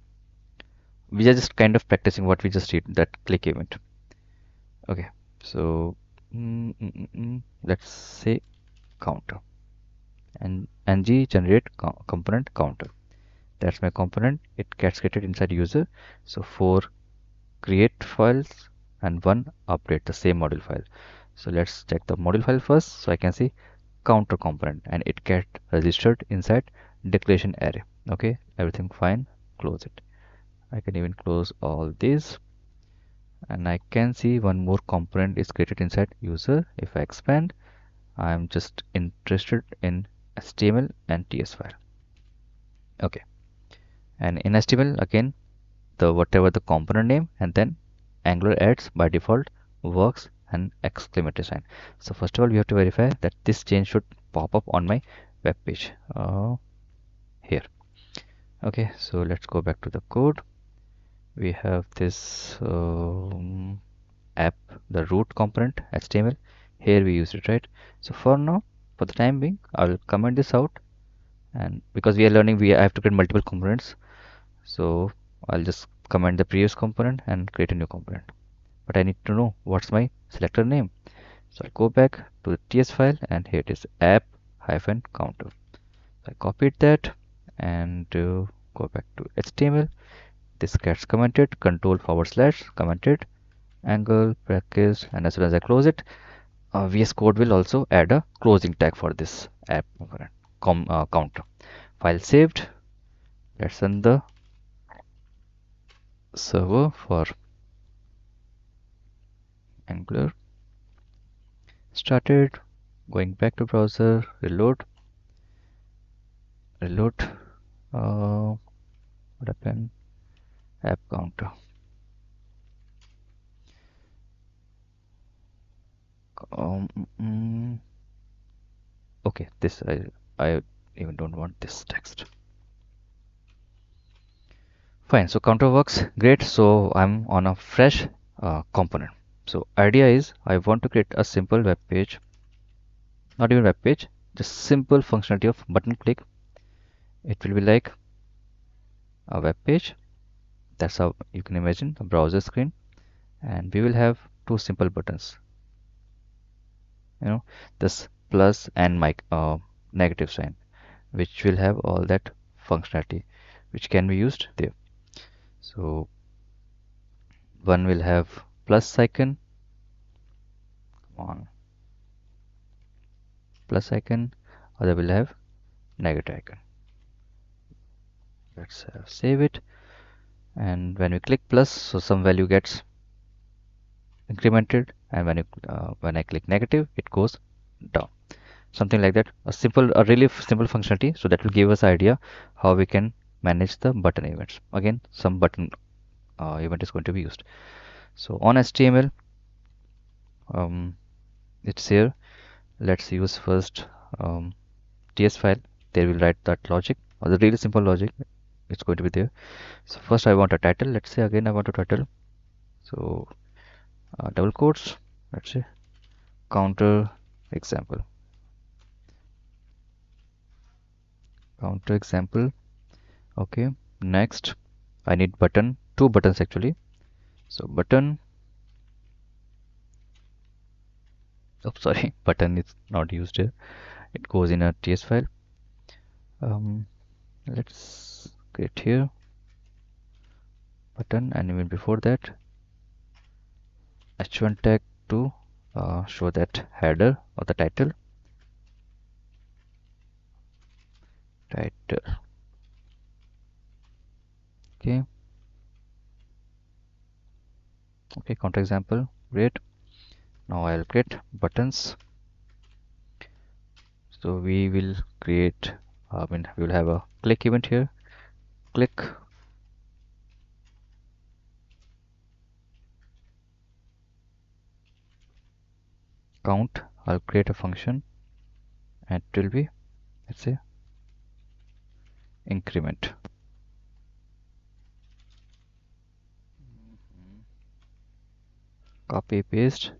we are just kind of practicing what we just did, that click event. Okay, so let's say counter, and ng generate component counter. That's my component. It gets created inside user. So 4 create files and 1 update the same module file. So let's check the module file first. So I can see counter component and it get registered inside declaration array. Okay, everything fine. Close it. I can even close all these, and I can see one more component is created inside user. If I expand, I'm just interested in HTML and TS file. Okay, and in HTML again, the whatever the component name, and then Angular adds by default works and exclamation sign. So first of all, we have to verify that this change should pop up on my web page here. Okay, so let's go back to the code. We have this app, the root component HTML. Here we use it, right? So for now, for the time being, I'll comment this out, and because we are learning, I have to create multiple components. So I'll just comment the previous component and create a new component. But I need to know what's my selector name. So I'll go back to the TS file, and here it is, app hyphen counter. So I copied that and go back to HTML. This gets commented, control forward slash commented, angle brackets, and as soon as I close it, VS Code will also add a closing tag for this app counter. File saved. Let's run the server for Angular. Started. Going back to browser. Reload. Reload. What happened? App counter. Um, mm, okay, this I even don't want this text. Fine, so counter works great. So I'm on a fresh component. So idea is I want to create a simple web page, not even web page, just simple functionality of button click. It will be like a web page. That's how you can imagine a browser screen, and we will have two simple buttons. This plus and negative sign, which will have all that functionality, which can be used there. So one will have plus icon, come on, plus icon, other will have negative icon. Let's save it, and when we click plus, so some value gets incremented, and when I click negative, it goes down. Something like that. A really simple functionality. So that will give us idea how we can manage the button events. Again, some button event is going to be used. So on HTML, it's here. Let's use first TS file. There we'll write that logic, or the really simple logic. It's going to be there. So first I want a title. Let's say again I want a title. So double quotes. Let's say counter example. Counter example. Okay. Next, I need button. Two buttons actually. So button. Oh, sorry. Button is not used here. It goes in a TS file. Let's create here button, and even before that h1 tag to show that header or the title. Okay. Okay, counter example. Great. Now I'll create buttons. So we will create, we will have a click event here. Click. Count. I'll create a function, and it will be, let's say, increment. Copy paste,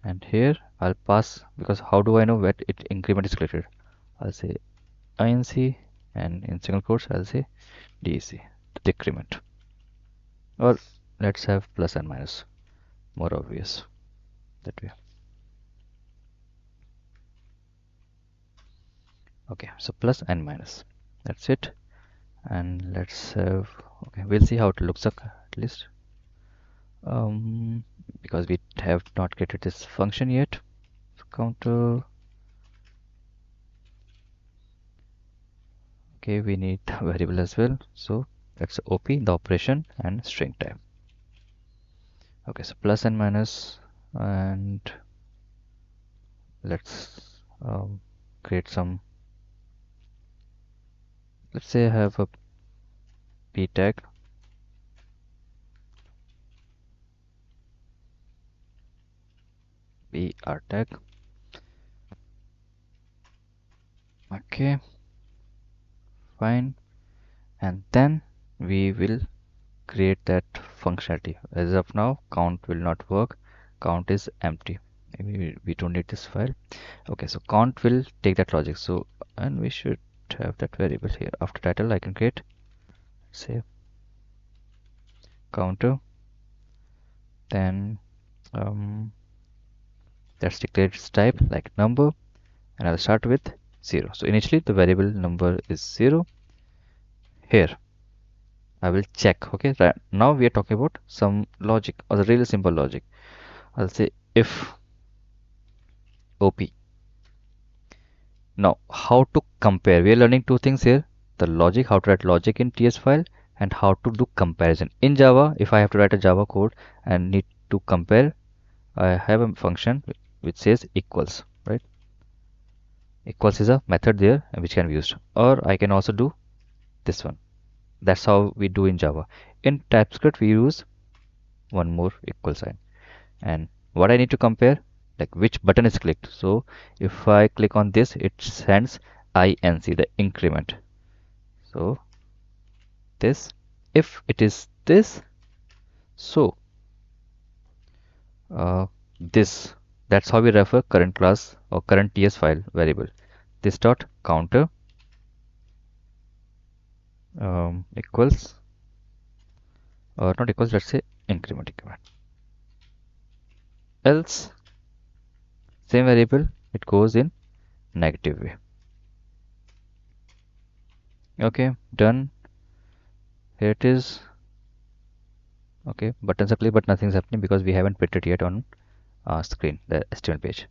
and here I'll pass, because how do I know that it increment is created? I'll say inc, and in single quotes I'll say dec, decrement, or let's have plus and minus, more obvious that way. Okay, so plus and minus, that's it. And let's have, okay, we'll see how it looks like at least, because we have not created this function yet. So counter. Okay, we need variable as well, so that's op, the operation, and string type. Okay, so plus and minus, and let's create some, let's say I have a p tag, br tag. Okay, fine, and then we will create that functionality. As of now, count will not work. Count is empty. Maybe we don't need this file. Okay, so count will take that logic. So, and we should have that variable here. After title, I can create, say, counter. Then let's declare its type like number, and I'll start with 0. So initially the variable number is 0. Here I will check. Okay, right now we are talking about some logic, or the really simple logic. I'll say if op. Now how to compare, we are learning two things here: the logic, how to write logic in TS file, and how to do comparison in Java. If I have to write a Java code and need to compare, I have a function which says equals, right? Equals is a method there which can be used, or I can also do this one. That's how we do in Java. In TypeScript we use one more equal sign, and what I need to compare, like which button is clicked. So if I click on this, it sends inc, the increment. So this, if it is this, so this, that's how we refer current class or current TS file variable. This dot counter equals, or not equals, let's say increment. Else same variable, it goes in negative way. Okay, done. Here it is. Okay, buttons are clear, but nothing's happening because we haven't printed yet on screen the HTML page.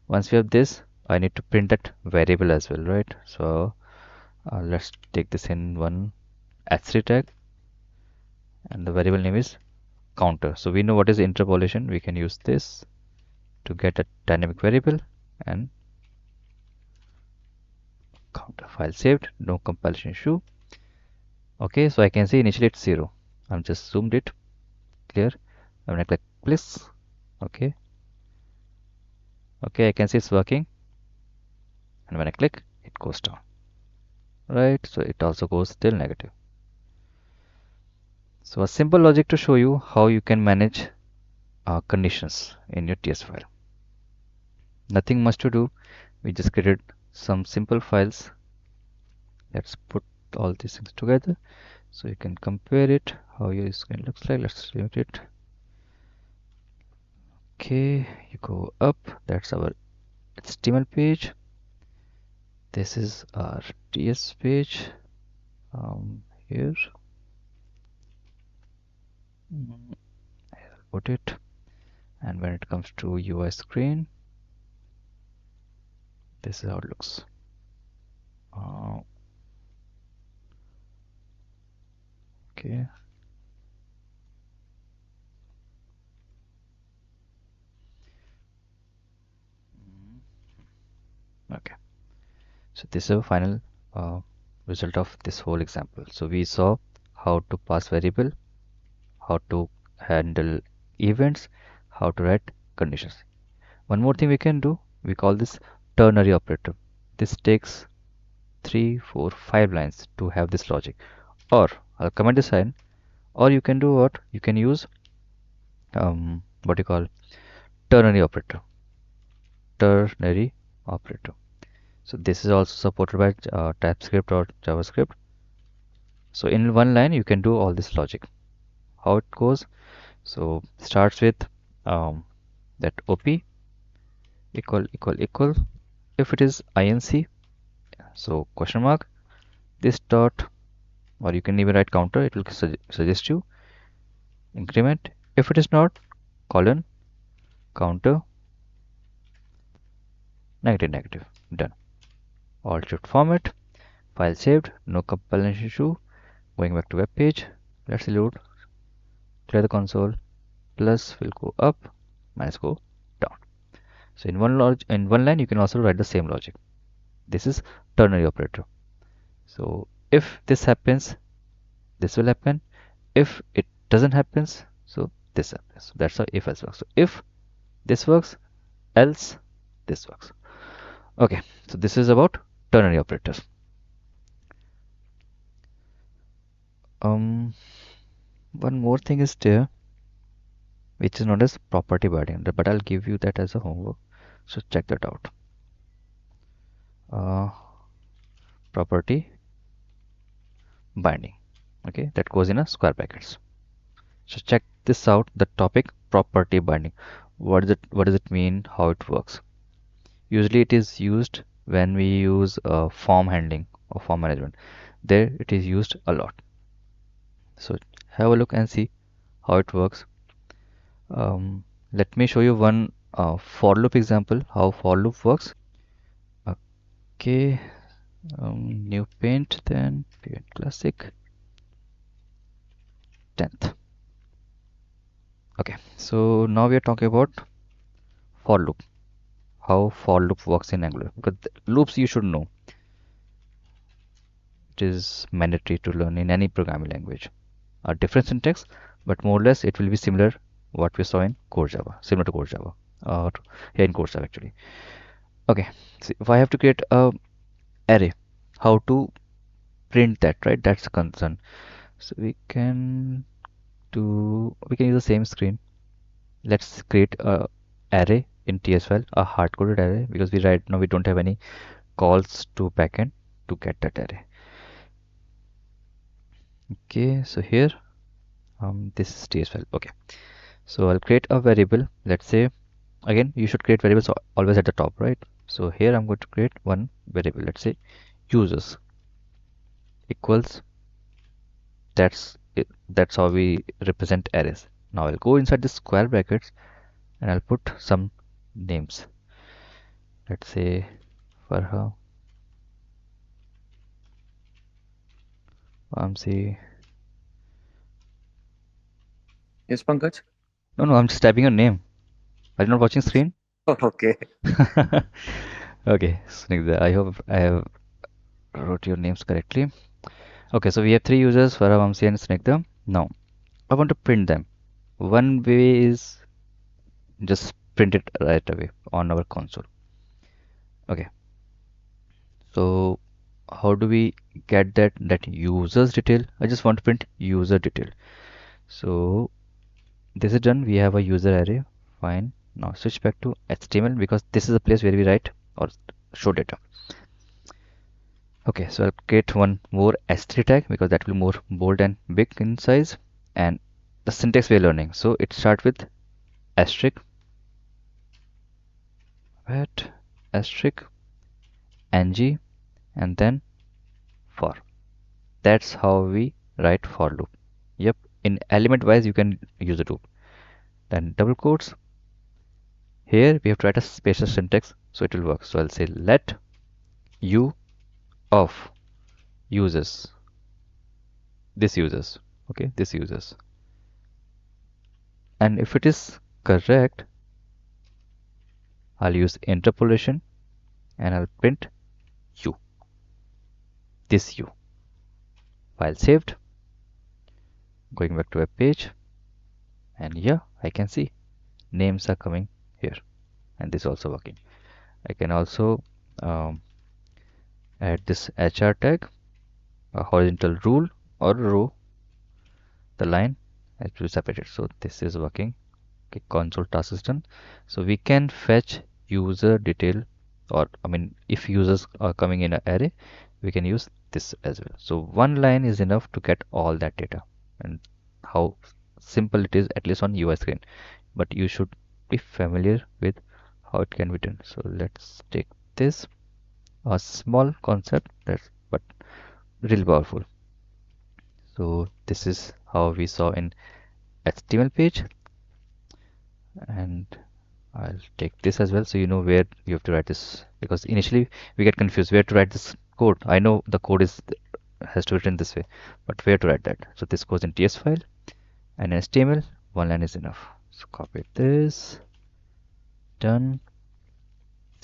Once we have this, I need to print that variable as well, right? So let's take this in one h3 tag, and the variable name is counter. So we know what is interpolation. We can use this to get a dynamic variable, and counter. File saved, no compilation issue. Okay, so I can see initially it's 0. I'm just zoomed it, clear. When I click please, okay, I can see it's working, and when I click it goes down, right? So it also goes till negative. So a simple logic to show you how you can manage conditions in your TS file. Nothing much to do. We just created some simple files. Let's put all these things together so you can compare it, how your screen looks like. Let's limit it. Okay, you go up. That's our HTML page. This is our TS page. Here. I'll put it. And when it comes to UI screen, this is how it looks. Okay. Okay. So this is a final result of this whole example. So we saw how to pass variable, how to handle events, how to write conditions. One more thing we can do, we call this ternary operator. This takes 3, 4, 5 lines to have this logic. Or I'll comment this line, or you can do what? You can use what you call ternary operator. Ternary operator. So this is also supported by TypeScript or JavaScript. So in one line you can do all this logic. How it goes? So starts with that op equal. If it is inc, so question mark, this dot, or you can even write counter, it will suggest you increment. If it is not, colon, counter, negative, done. All should format. File saved, no compilation issue. Going back to web page, let's reload, clear the console. Plus will go up, minus go down. So in one line you can also write the same logic. This is ternary operator. So if this happens, this will happen. If it doesn't happen, so this happens. That's how if else works. So if this works, else this works. Okay, so this is about ternary operators. One more thing is there, which is known as property binding, but I'll give you that as a homework. So check that out. Property binding. Okay, that goes in a square brackets. So check this out, the topic property binding. What does it mean, how it works? Usually it is used when we use form handling or form management. There it is used a lot. So have a look and see how it works. Let me show you one for loop example, how for loop works. Okay, new paint, then paint classic 10th. Okay, so now we are talking about for loop, how for loop works in Angular. Because loops you should know, it is mandatory to learn in any programming language. A different syntax, but more or less it will be similar what we saw in core Java, similar to core Java, or here in core Java actually. Okay, so if I have to create a array, how to print that, right? That's the concern. So we can use the same screen. Let's create a array in TS file, a hard-coded array, because we right now we don't have any calls to backend to get that array. Okay, so here this is TS file. Okay, so I'll create a variable. Let's say again you should create variables always at the top, right? So here I'm going to create one variable. Let's say users equals, that's how we represent arrays. Now I'll go inside the square brackets and I'll put some names. Let's say Farha, Vamsi. Yes, Pankaj? No, I'm just typing your name. Are you not watching screen? Okay. Okay, Snigdha, I hope I have wrote your names correctly. Okay, so we have three users, Farha, Vamsi, and Snigdha. Now I want to print them. One way is just print it right away on our console. Okay, so how do we get that user's detail? I just want to print user detail. So this is done. We have a user array. Fine. Now switch back to HTML because this is the place where we write or show data. Okay, so I'll create one more S3 tag because that will be more bold and big in size. And the syntax we're learning. So it starts with asterisk, at asterisk, ng, and then for. That's how we write for loop. Yep, in element wise you can use a loop. Then double quotes. Here we have to write a special syntax so it will work. So I'll say let u of users, this users, okay, this users. And if it is correct, I'll use interpolation and I'll print u, this u. File saved. Going back to web page, and yeah, I can see names are coming here, and this is also working. I can also um, add this HR tag, a horizontal rule or row, the line has to be separated. So this is working. Okay, console task is done. So we can fetch user detail, or I mean, if users are coming in an array, we can use this as well. So one line is enough to get all that data, and how simple it is, at least on UI screen. But you should be familiar with how it can be done. So let's take this, a small concept that's but really powerful. So this is how we saw in HTML page, and I'll take this as well so you know where you have to write this, because initially we get confused where to write this code. I know the code is has to be written this way, but where to write that? So this goes in TS file, and in HTML one line is enough. So copy this, done,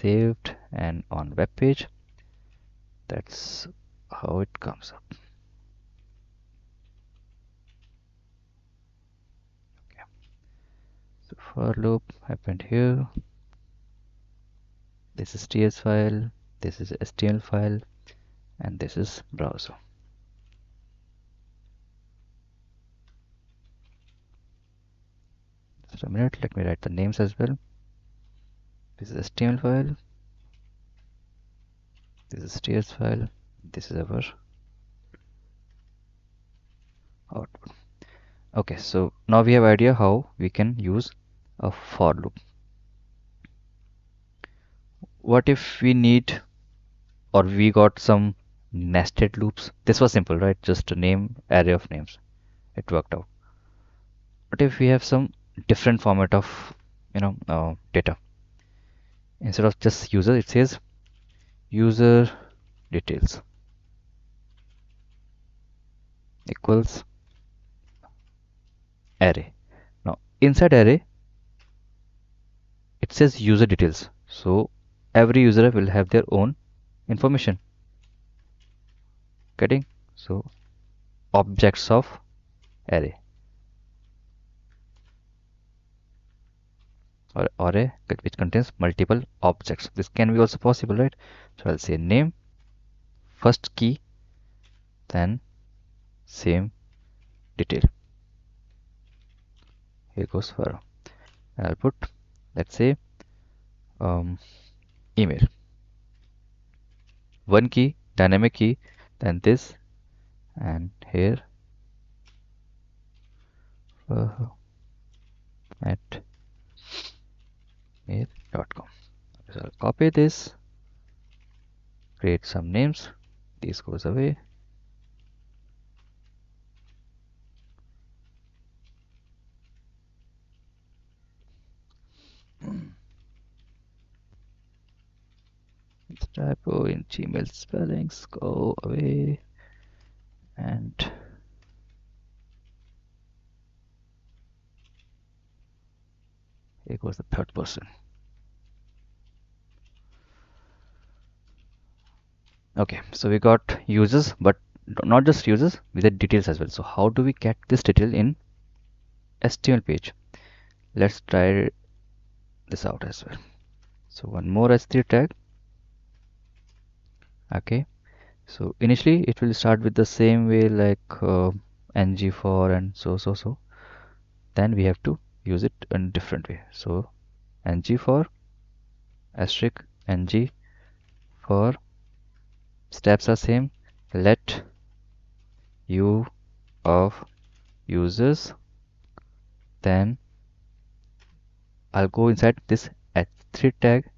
saved, and on web page that's how it comes up. Okay. So for loop happened here. This is TS file, this is HTML file, and this is browser. Just a minute, let me write the names as well. This is HTML file, this is TS file, this is our output. Okay, so now we have idea how we can use a for loop. What if we need or we got some nested loops? This was simple, right? Just a name, array of names. It worked out. What if we have some different format of, data? Instead of just user, it says user details equals array. Now inside array, it says user details. So every user will have their own information. Getting? So objects of array or array which contains multiple objects. This can be also possible, right? So I'll say name, first key, then same detail. Here goes for, and I'll put, let's say, um, email. One key, dynamic key, then this, and here at mail.com. So I'll copy this, create some names. This goes away. Typo in Gmail spellings go away, and here goes the third person. Okay, so we got users, but not just users, we get details as well. So how do we get this detail in HTML page? Let's try this out as well. So one more h3 tag. Okay, so initially it will start with the same way like ngFor and so. Then we have to use it in a different way. So ngFor asterisk ng for steps are same. Let u of users, then I'll go inside this h3 tag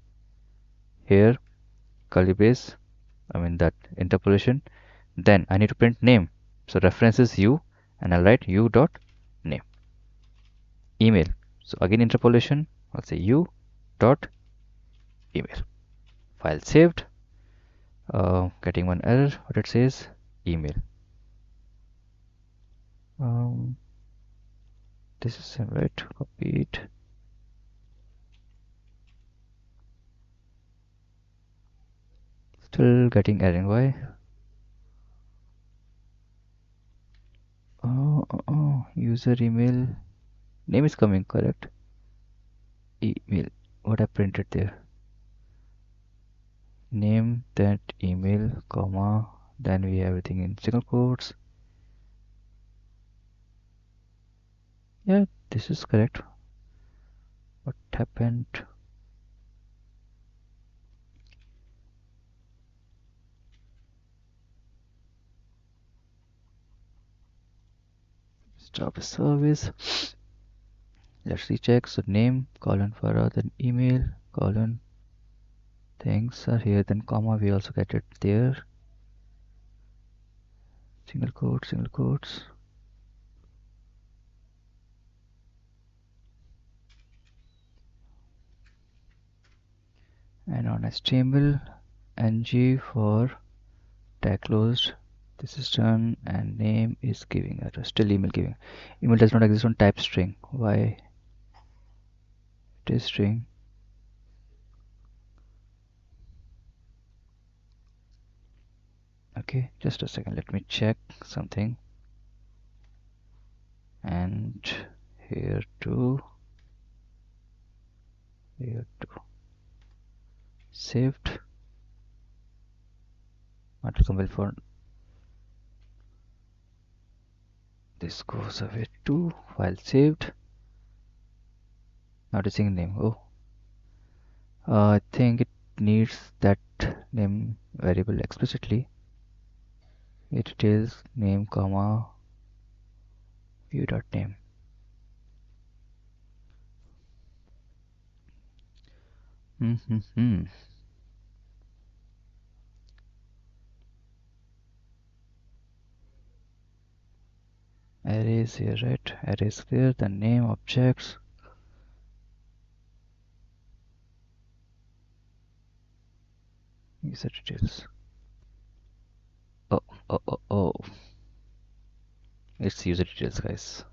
here, curly brace, I mean that interpolation. Then I need to print name. So reference is u, and I'll write u dot name. Email. So again interpolation. I'll say u dot email. File saved. Getting one error. What it says? Email. Um, this is right. Copy it. Still getting error. Why? User email name is coming correct. Email. What I printed there? Name, that email, comma, then we have everything in single quotes. Yeah, this is correct. What happened? Stop service. Let's recheck. So name, colon for then email, colon, things are here, then comma, we also get it there. Single quotes, single quotes. And on HTML, ngFor tag closed. This is done, and name is giving address. Still email giving. Email does not exist on type string. Why? It is string. Okay, just a second. Let me check something. And here too. Here too. Saved. Not compile for. This goes away too. File saved. Noticing name. Oh, I think it needs that name variable explicitly. It details name comma view dot name. Arrays here, right? Arrays clear, the name, objects, user details. Oh, oh. It's user details, guys.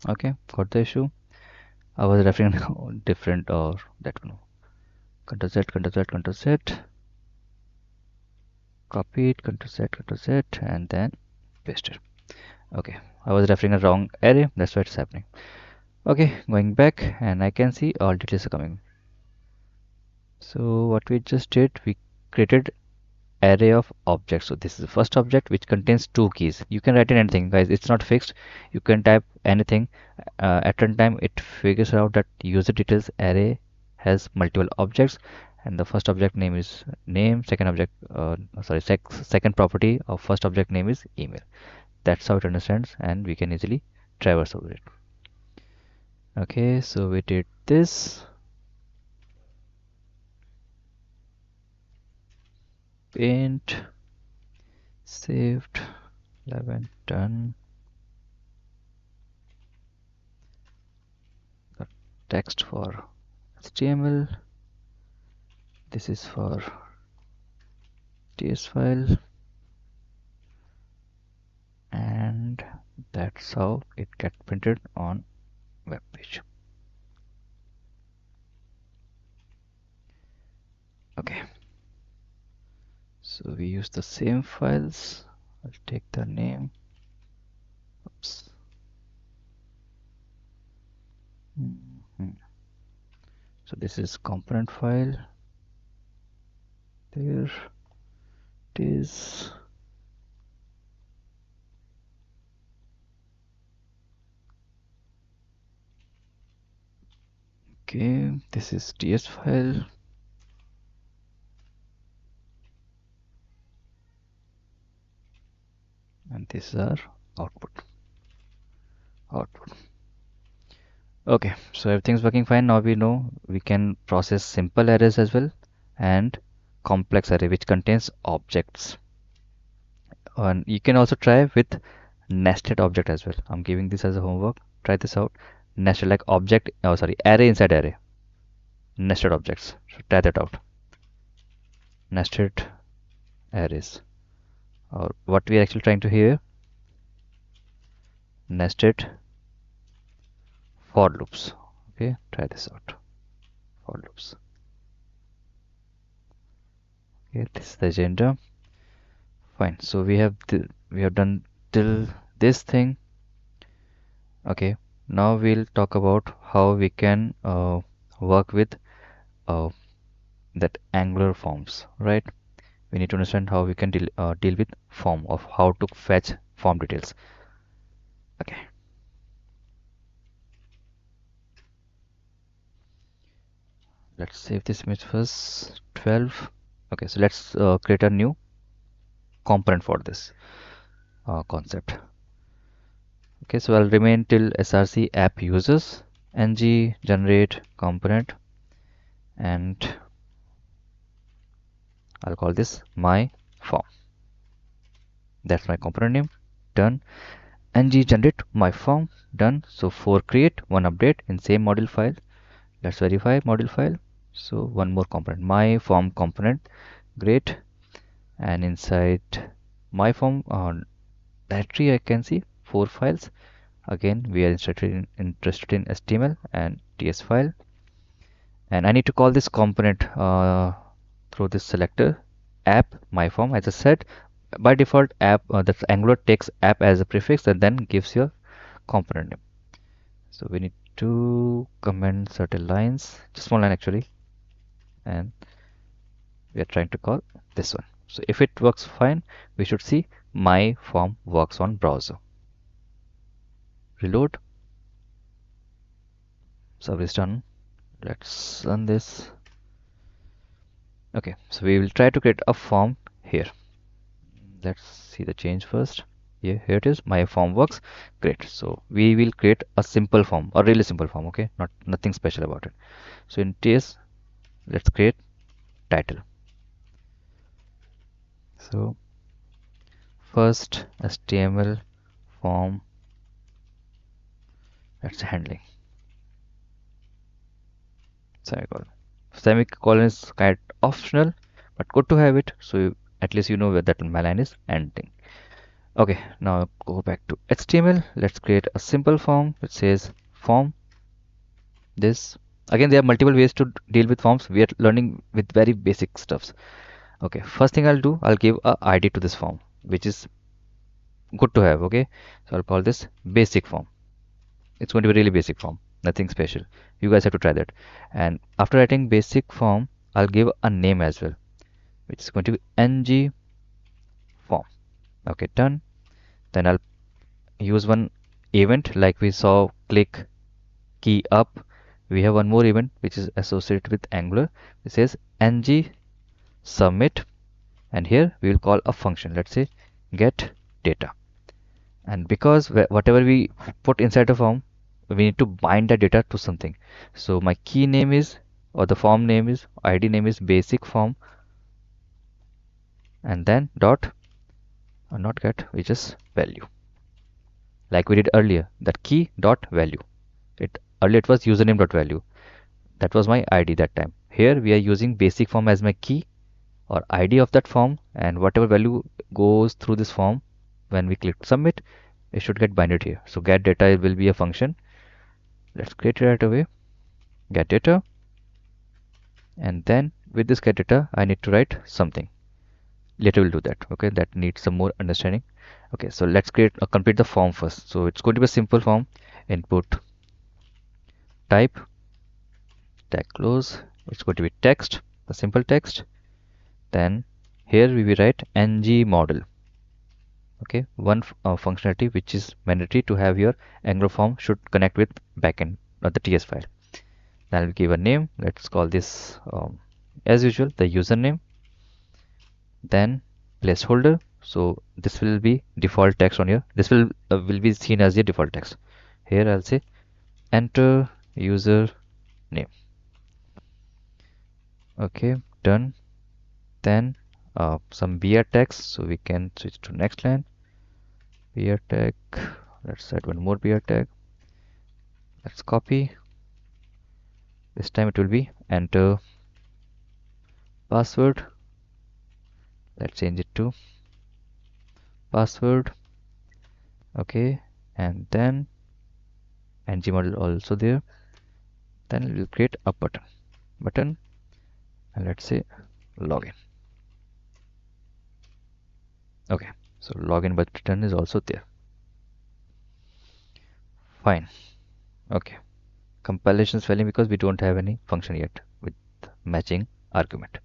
Okay, got the issue. I was referring different or that one. Control Z, Control Z, Control Z. Copy it, Control Z, and then paste it. Okay, I was referring a wrong array. That's why it's happening. Okay, going back, and I can see all details are coming. So what we just did, we created array of objects. So this is the first object which contains two keys. You can write in anything, guys. It's not fixed. You can type anything. At runtime, it figures out that user details array has multiple objects, and the first object name is name. Second object, second property of first object name is email. That's how it understands, and we can easily traverse over it. Okay, so we did this. Paint, saved, 11, done. The text for HTML. This is for TS file, and that's how it gets printed on web page. Okay, so we use the same files. I'll take the name. Oops. So this is component file. There it is. Okay, this is TS file. And this is our output. Okay, so everything's working fine. Now we know we can process simple arrays as well and complex array which contains objects. And you can also try with nested object as well. I'm giving this as a homework. Try this out. Nested like object, oh sorry, array inside array. Nested objects. So try that out. Nested arrays. Or what we are actually trying to hear. Nested for loops. Okay, try this out. For loops. Okay, this is the agenda. Fine. So we have done till this thing. Okay. Now we'll talk about how we can work with uh, that Angular forms, right? We need to understand how we can deal with form of how to fetch form details. Okay. Let's save this image first. 12. Okay. So let's create a new component for this concept. Okay, so I'll remain till src app users ng generate component, and I'll call this my form. That's my component name. Done. Ng generate my form. Done. So for create one update in same module file. Let's verify module file. So one more component, my form component. Great. And inside my form directory, I can see 4 files. Again, we are interested in HTML and TS file. And I need to call this component through this selector app my form. As I said, by default app that Angular takes app as a prefix and then gives your component name. So we need to comment certain lines, just small line actually, and we are trying to call this one. So if it works fine, we should see my form works on browser. Reload. Service done. Let's run this. Okay, so we will try to create a form here. Let's see the change first. Yeah, here it is. My form works. Great. So we will create a simple form, a really simple form. Okay, nothing special about it. So in TS, let's create title. So first HTML form, that's handling, semicolon. Semicolon is kind of optional, but good to have it. So at least you know where that my line is ending. Okay, now go back to HTML. Let's create a simple form which says form this. Again, there are multiple ways to deal with forms. We are learning with very basic stuffs. Okay, first thing I'll do, I'll give a ID to this form, which is good to have. Okay, so I'll call this basic form. It's going to be really basic form, nothing special. You guys have to try that. And after writing basic form, I'll give a name as well, which is going to be ng form. Okay, done. Then I'll use one event like we saw click key up. We have one more event which is associated with Angular. It says ng submit, and here we will call a function. Let's say get data. And because whatever we put inside a form, we need to bind the data to something. So my key name is, or the form name is, ID name is basic form, and then dot, or not get, we just value, like we did earlier, that key dot value. It earlier it was username dot value. That was my ID that time. Here we are using basic form as my key or ID of that form, and whatever value goes through this form when we click submit, it should get binded here. So get data will be a function. Let's create it right away. Get data, and then with this get data I need to write something. Later we'll do that. Okay, that needs some more understanding. Okay, so let's complete the form first. So it's going to be a simple form. Input type tag close. It's going to be text, the simple text. Then here we will write ng model. Okay, one functionality which is mandatory to have your Angular form should connect with backend or the TS file. Then I'll give a name. Let's call this as usual the username. Then placeholder. So this will be default text on here. This will be seen as the default text. Here I'll say enter user name. Okay, done. Then some br text, so we can switch to next line. Br tag. Let's add one more br tag. Let's copy. This time it will be enter password. Let's change it to password. Okay, and then ng model also there. Then we'll create a button, and let's say login. Okay, so login button is also there. Fine. Okay, compilation is failing because we don't have any function yet with matching argument.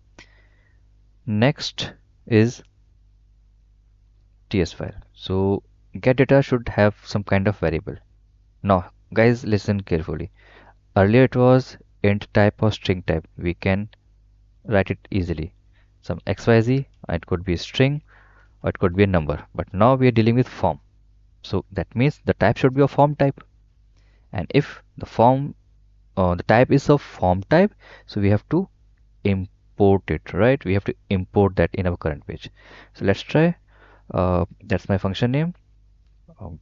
Next is TS file. So get data should have some kind of variable. Now guys, listen carefully. Earlier it was int type or string type. We can write it easily. Some XYZ, it could be a string or it could be a number. But now we are dealing with form. So that means the type should be a form type. And if the type is a form type, so we have to import it, right? We have to import that in our current page. So let's try. That's my function name.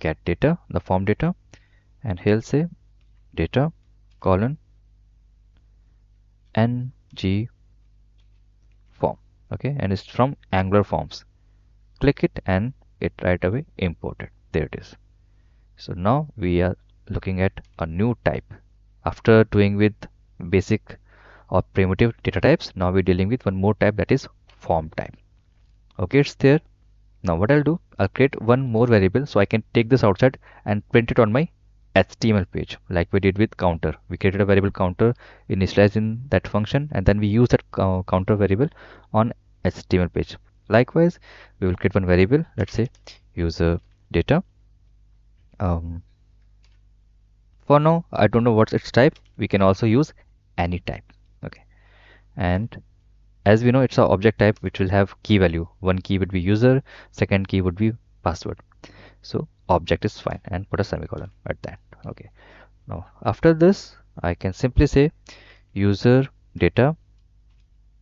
Get data, the form data, and he'll say data colon ng form. Okay, and it's from Angular forms. Click it and it right away imported. There it is. So now we are looking at a new type. After doing with basic or primitive data types, now we're dealing with one more type, that is form type. Okay, it's there. Now what I'll do, I'll create one more variable so I can take this outside and print it on my HTML page like we did with counter. We created a variable counter initialized in that function, and then we use that counter variable on HTML page. Likewise, we will create one variable, let's say user data. For now I don't know what's its type. We can also use any type. Okay, and as we know, it's an object type which will have key value. One key would be user, second key would be password. So object is fine, and put a semicolon at that. Okay, now after this I can simply say user data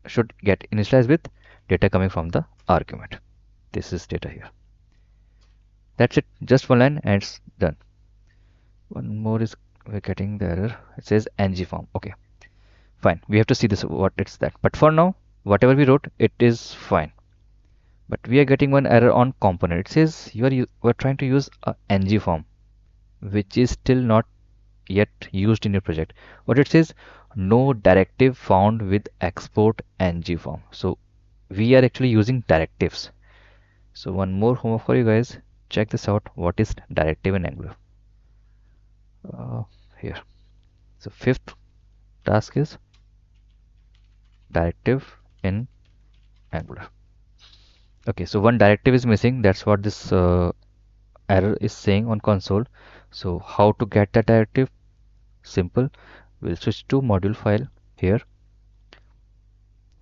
should get initialized with data coming from the argument. This is data here. That's it, just one line and it's done. One more is we're getting the error. It says ng form. Okay, fine. We have to see this what it's that. But for now, whatever we wrote, it is fine. But we are getting one error on component. It says we're trying to use a ng form, which is still not yet used in your project. What it says, no directive found with export ng form. So we are actually using directives. So one more homework for you guys. Check this out. What is directive in Angular? Uh, Here. So fifth task is directive in Angular. Okay, so one directive is missing. That's what this error is saying on console. So how to get that directive? Simple. We'll switch to module file here,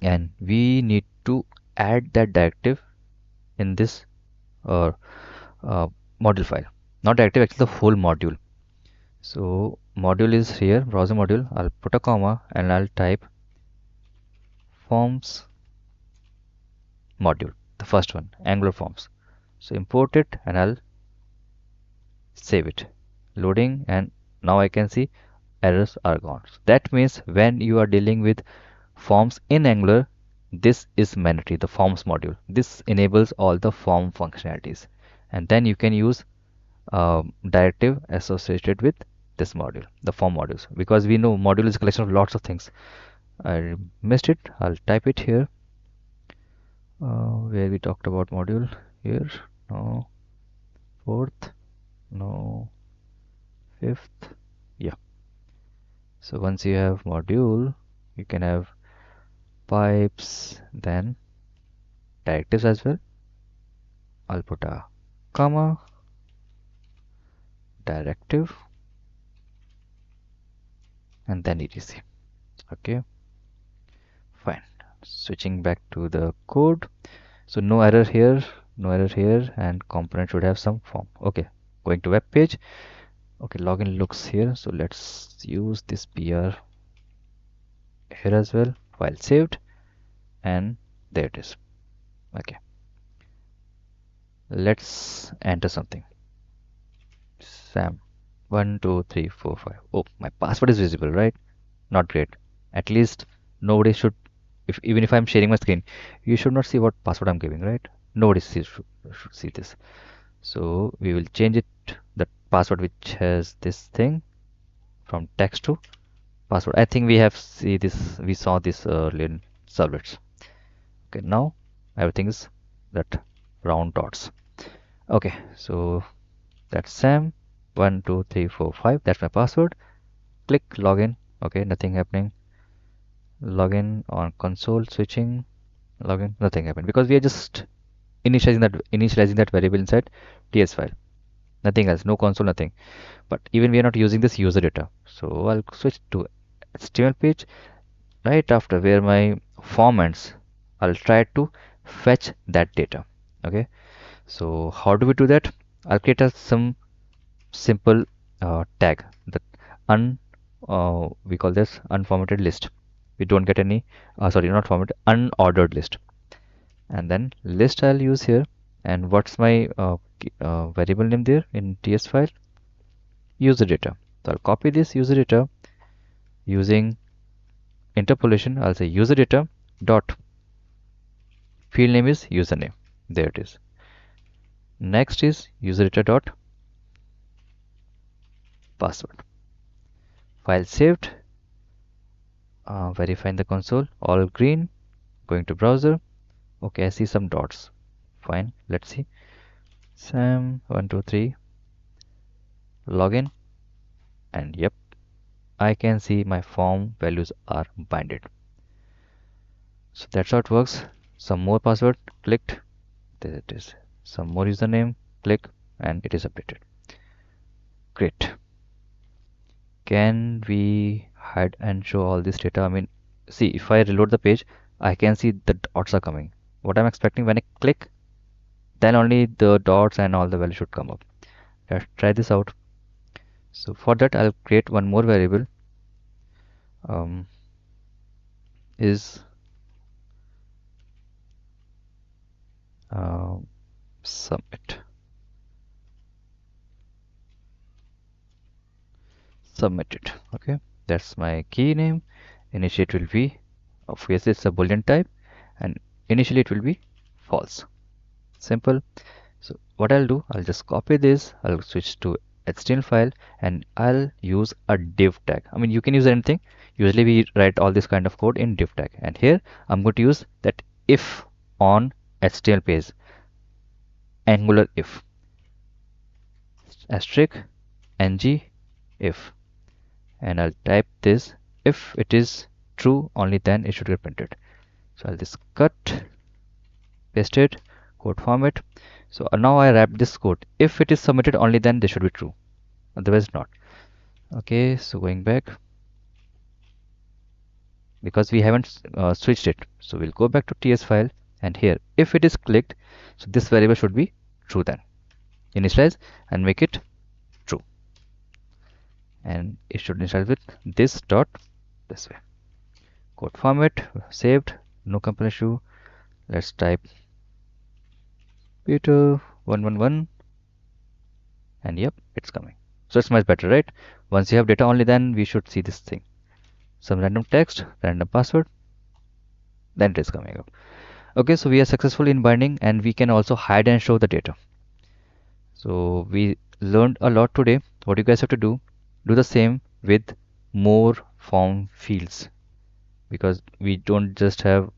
and we need to add that directive in this uh, uh, module file. Not directive, actually the whole module. So module is here, browser module. I'll put a comma and I'll type forms module, the first one, Angular forms. So import it and I'll save it. Loading, and now I can see errors are gone. So that means when you are dealing with forms in Angular, this is mandatory, the forms module. This enables all the form functionalities. And then you can use directive associated with this module, the form modules, because we know module is a collection of lots of things. I missed it. I'll type it here. Where we talked about module here. No, fourth. No, fifth. Yeah. So once you have module, you can have pipes, then directives as well. I'll put a comma, directive, and then etc. Okay, fine. Switching back to the code. So no error here, no error here, and component should have some form. Okay, going to web page. Okay, login looks here. So let's use this BR here as well. File saved, and there it is. Okay, let's enter something. Sam, 1 2 3 4 5. Oh, my password is visible, right? Not great. At least nobody should, if even if I'm sharing my screen, you should not see what password I'm giving, right? Nobody should see this. So we will change it, the password which has this thing, from text to password. I think we saw this earlier in servlets. Okay, now everything is that round dots. Okay, so that's Sam 1 2 3 4 5. That's my password. Click login. Okay, nothing happening. Login on console, switching, login, nothing happened because we are just initializing that variable inside TS file. Nothing else, no console, nothing. But even we are not using this user data. So I'll switch to HTML page right after where my form ends. I'll try to fetch that data. Okay. So how do we do that? I'll create some simple tag that un we call this unformatted list. We don't get any sorry, not formatted, unordered list. And then list I'll use here. And what's my variable name there in TS file? User data. So I'll copy this user data using interpolation. I'll say user data dot field name is username. There it is. Next is user data dot password. File saved. Verifying the console. All green. Going to browser. Okay, I see some dots. Fine. Let's see. Sam 1 2 3 login, and yep, I can see my form values are binded. So that's how it works. Some more password, clicked, there it is. Some more username, click, and it is updated. Great. Can we hide and show all this data? I mean, see, if I reload the page, I can see the dots are coming. What I'm expecting, when I click, then only the dots and all the values should come up. Let's try this out. So for that, I'll create one more variable, um, is uh, submit. submitted. Okay, that's my key name. Initially it will be, obviously it's a boolean type, and initially it will be false. Simple. So what I'll do, I'll just copy this, I'll switch to HTML file, and I'll use a div tag. I mean, you can use anything. Usually we write all this kind of code in div tag, and here I'm going to use that if on HTML page, angular if, asterisk ng if, and I'll type this. If it is true, only then it should get printed. So I'll just cut, paste it, code format. So now I wrap this code. If it is submitted, only then this should be true, otherwise not. Okay, so going back, because we haven't switched it, so we'll go back to ts file, and here if it is clicked, so this variable should be true. Then initialize and make it true, and it should initialize with this dot, this way. Code format saved, no compile issue. Let's type Peter 111, and yep, it's coming. So it's much better, right? Once you have data, only then we should see this thing. Some random text, random password, then it is coming up. Okay, so we are successful in binding, and we can also hide and show the data. So we learned a lot today. What you guys have to do the same with more form fields, because we don't just have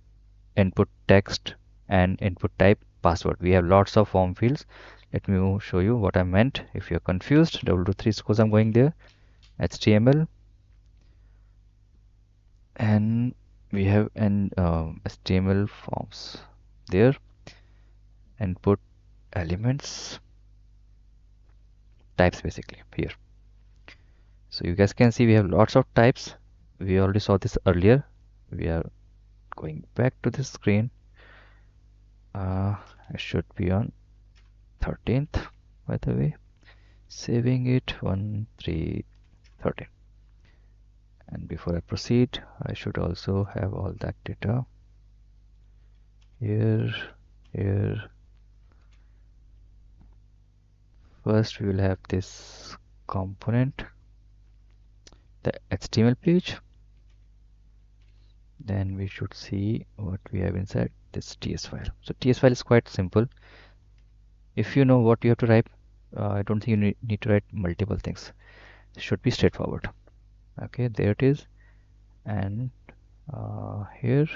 input text and input type password. We have lots of form fields. Let me show you what I meant. If you're confused, W3 suppose I'm going there, HTML, and we have an HTML forms there, input elements, types basically here. So you guys can see we have lots of types. We already saw this earlier. We are going back to the screen. It should be on 13th, by the way. Saving it 1 3 13. And before I proceed, I should also have all that data here, here. First we will have this component, the HTML page. Then we should see what we have inside this TS file. So TS file is quite simple. If you know what you have to write, I don't think you need to write multiple things. It should be straightforward. Okay, there it is. And here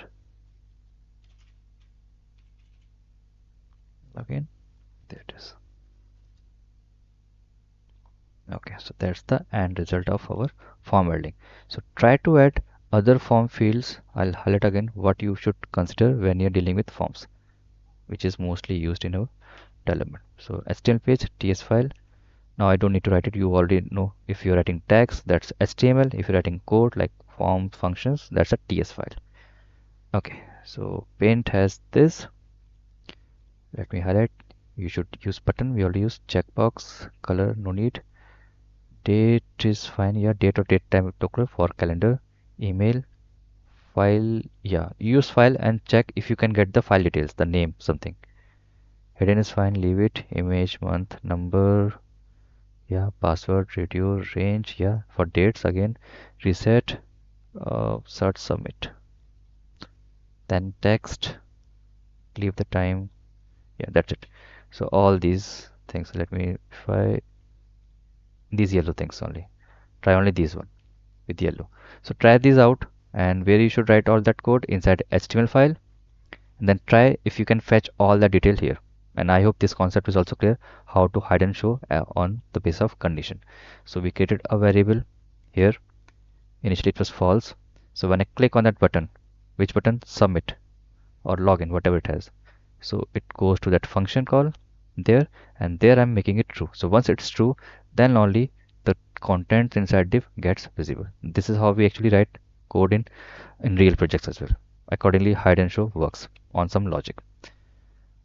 again, there it is. Okay, so that's the end result of our form building. So try to add other form fields. I'll highlight again what you should consider when you're dealing with forms, which is mostly used in our development. So HTML page, TS file. Now I don't need to write it. You already know. If you're writing tags, that's HTML. If you're writing code like form functions, that's a TS file. Okay, so Paint has this. Let me highlight. You should use button. We already use checkbox. Color, no need. Date is fine. Yeah, date or date time local for calendar. Email, file. Yeah, use file and check if you can get the file details, the name, something. Hidden is fine. Leave it. Image, month, number. Yeah, password, radio, range. Yeah, for dates again. Reset. Search, submit. Then text. Leave the time. Yeah, that's it. So all these things. Let me try these yellow things only. Try only these one with yellow. So try these out, and where you should write all that code inside HTML file, and then try if you can fetch all the detail here. And I hope this concept is also clear how to hide and show on the base of condition. So we created a variable here. Initially it was false. So when I click on that button, which button? Submit or login, whatever it has. So it goes to that function call there, and there I'm making it true. So once it's true, then only the content inside div gets visible. This is how we actually write code in real projects as well. Accordingly, hide and show works on some logic.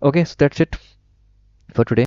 Okay, so that's it for today.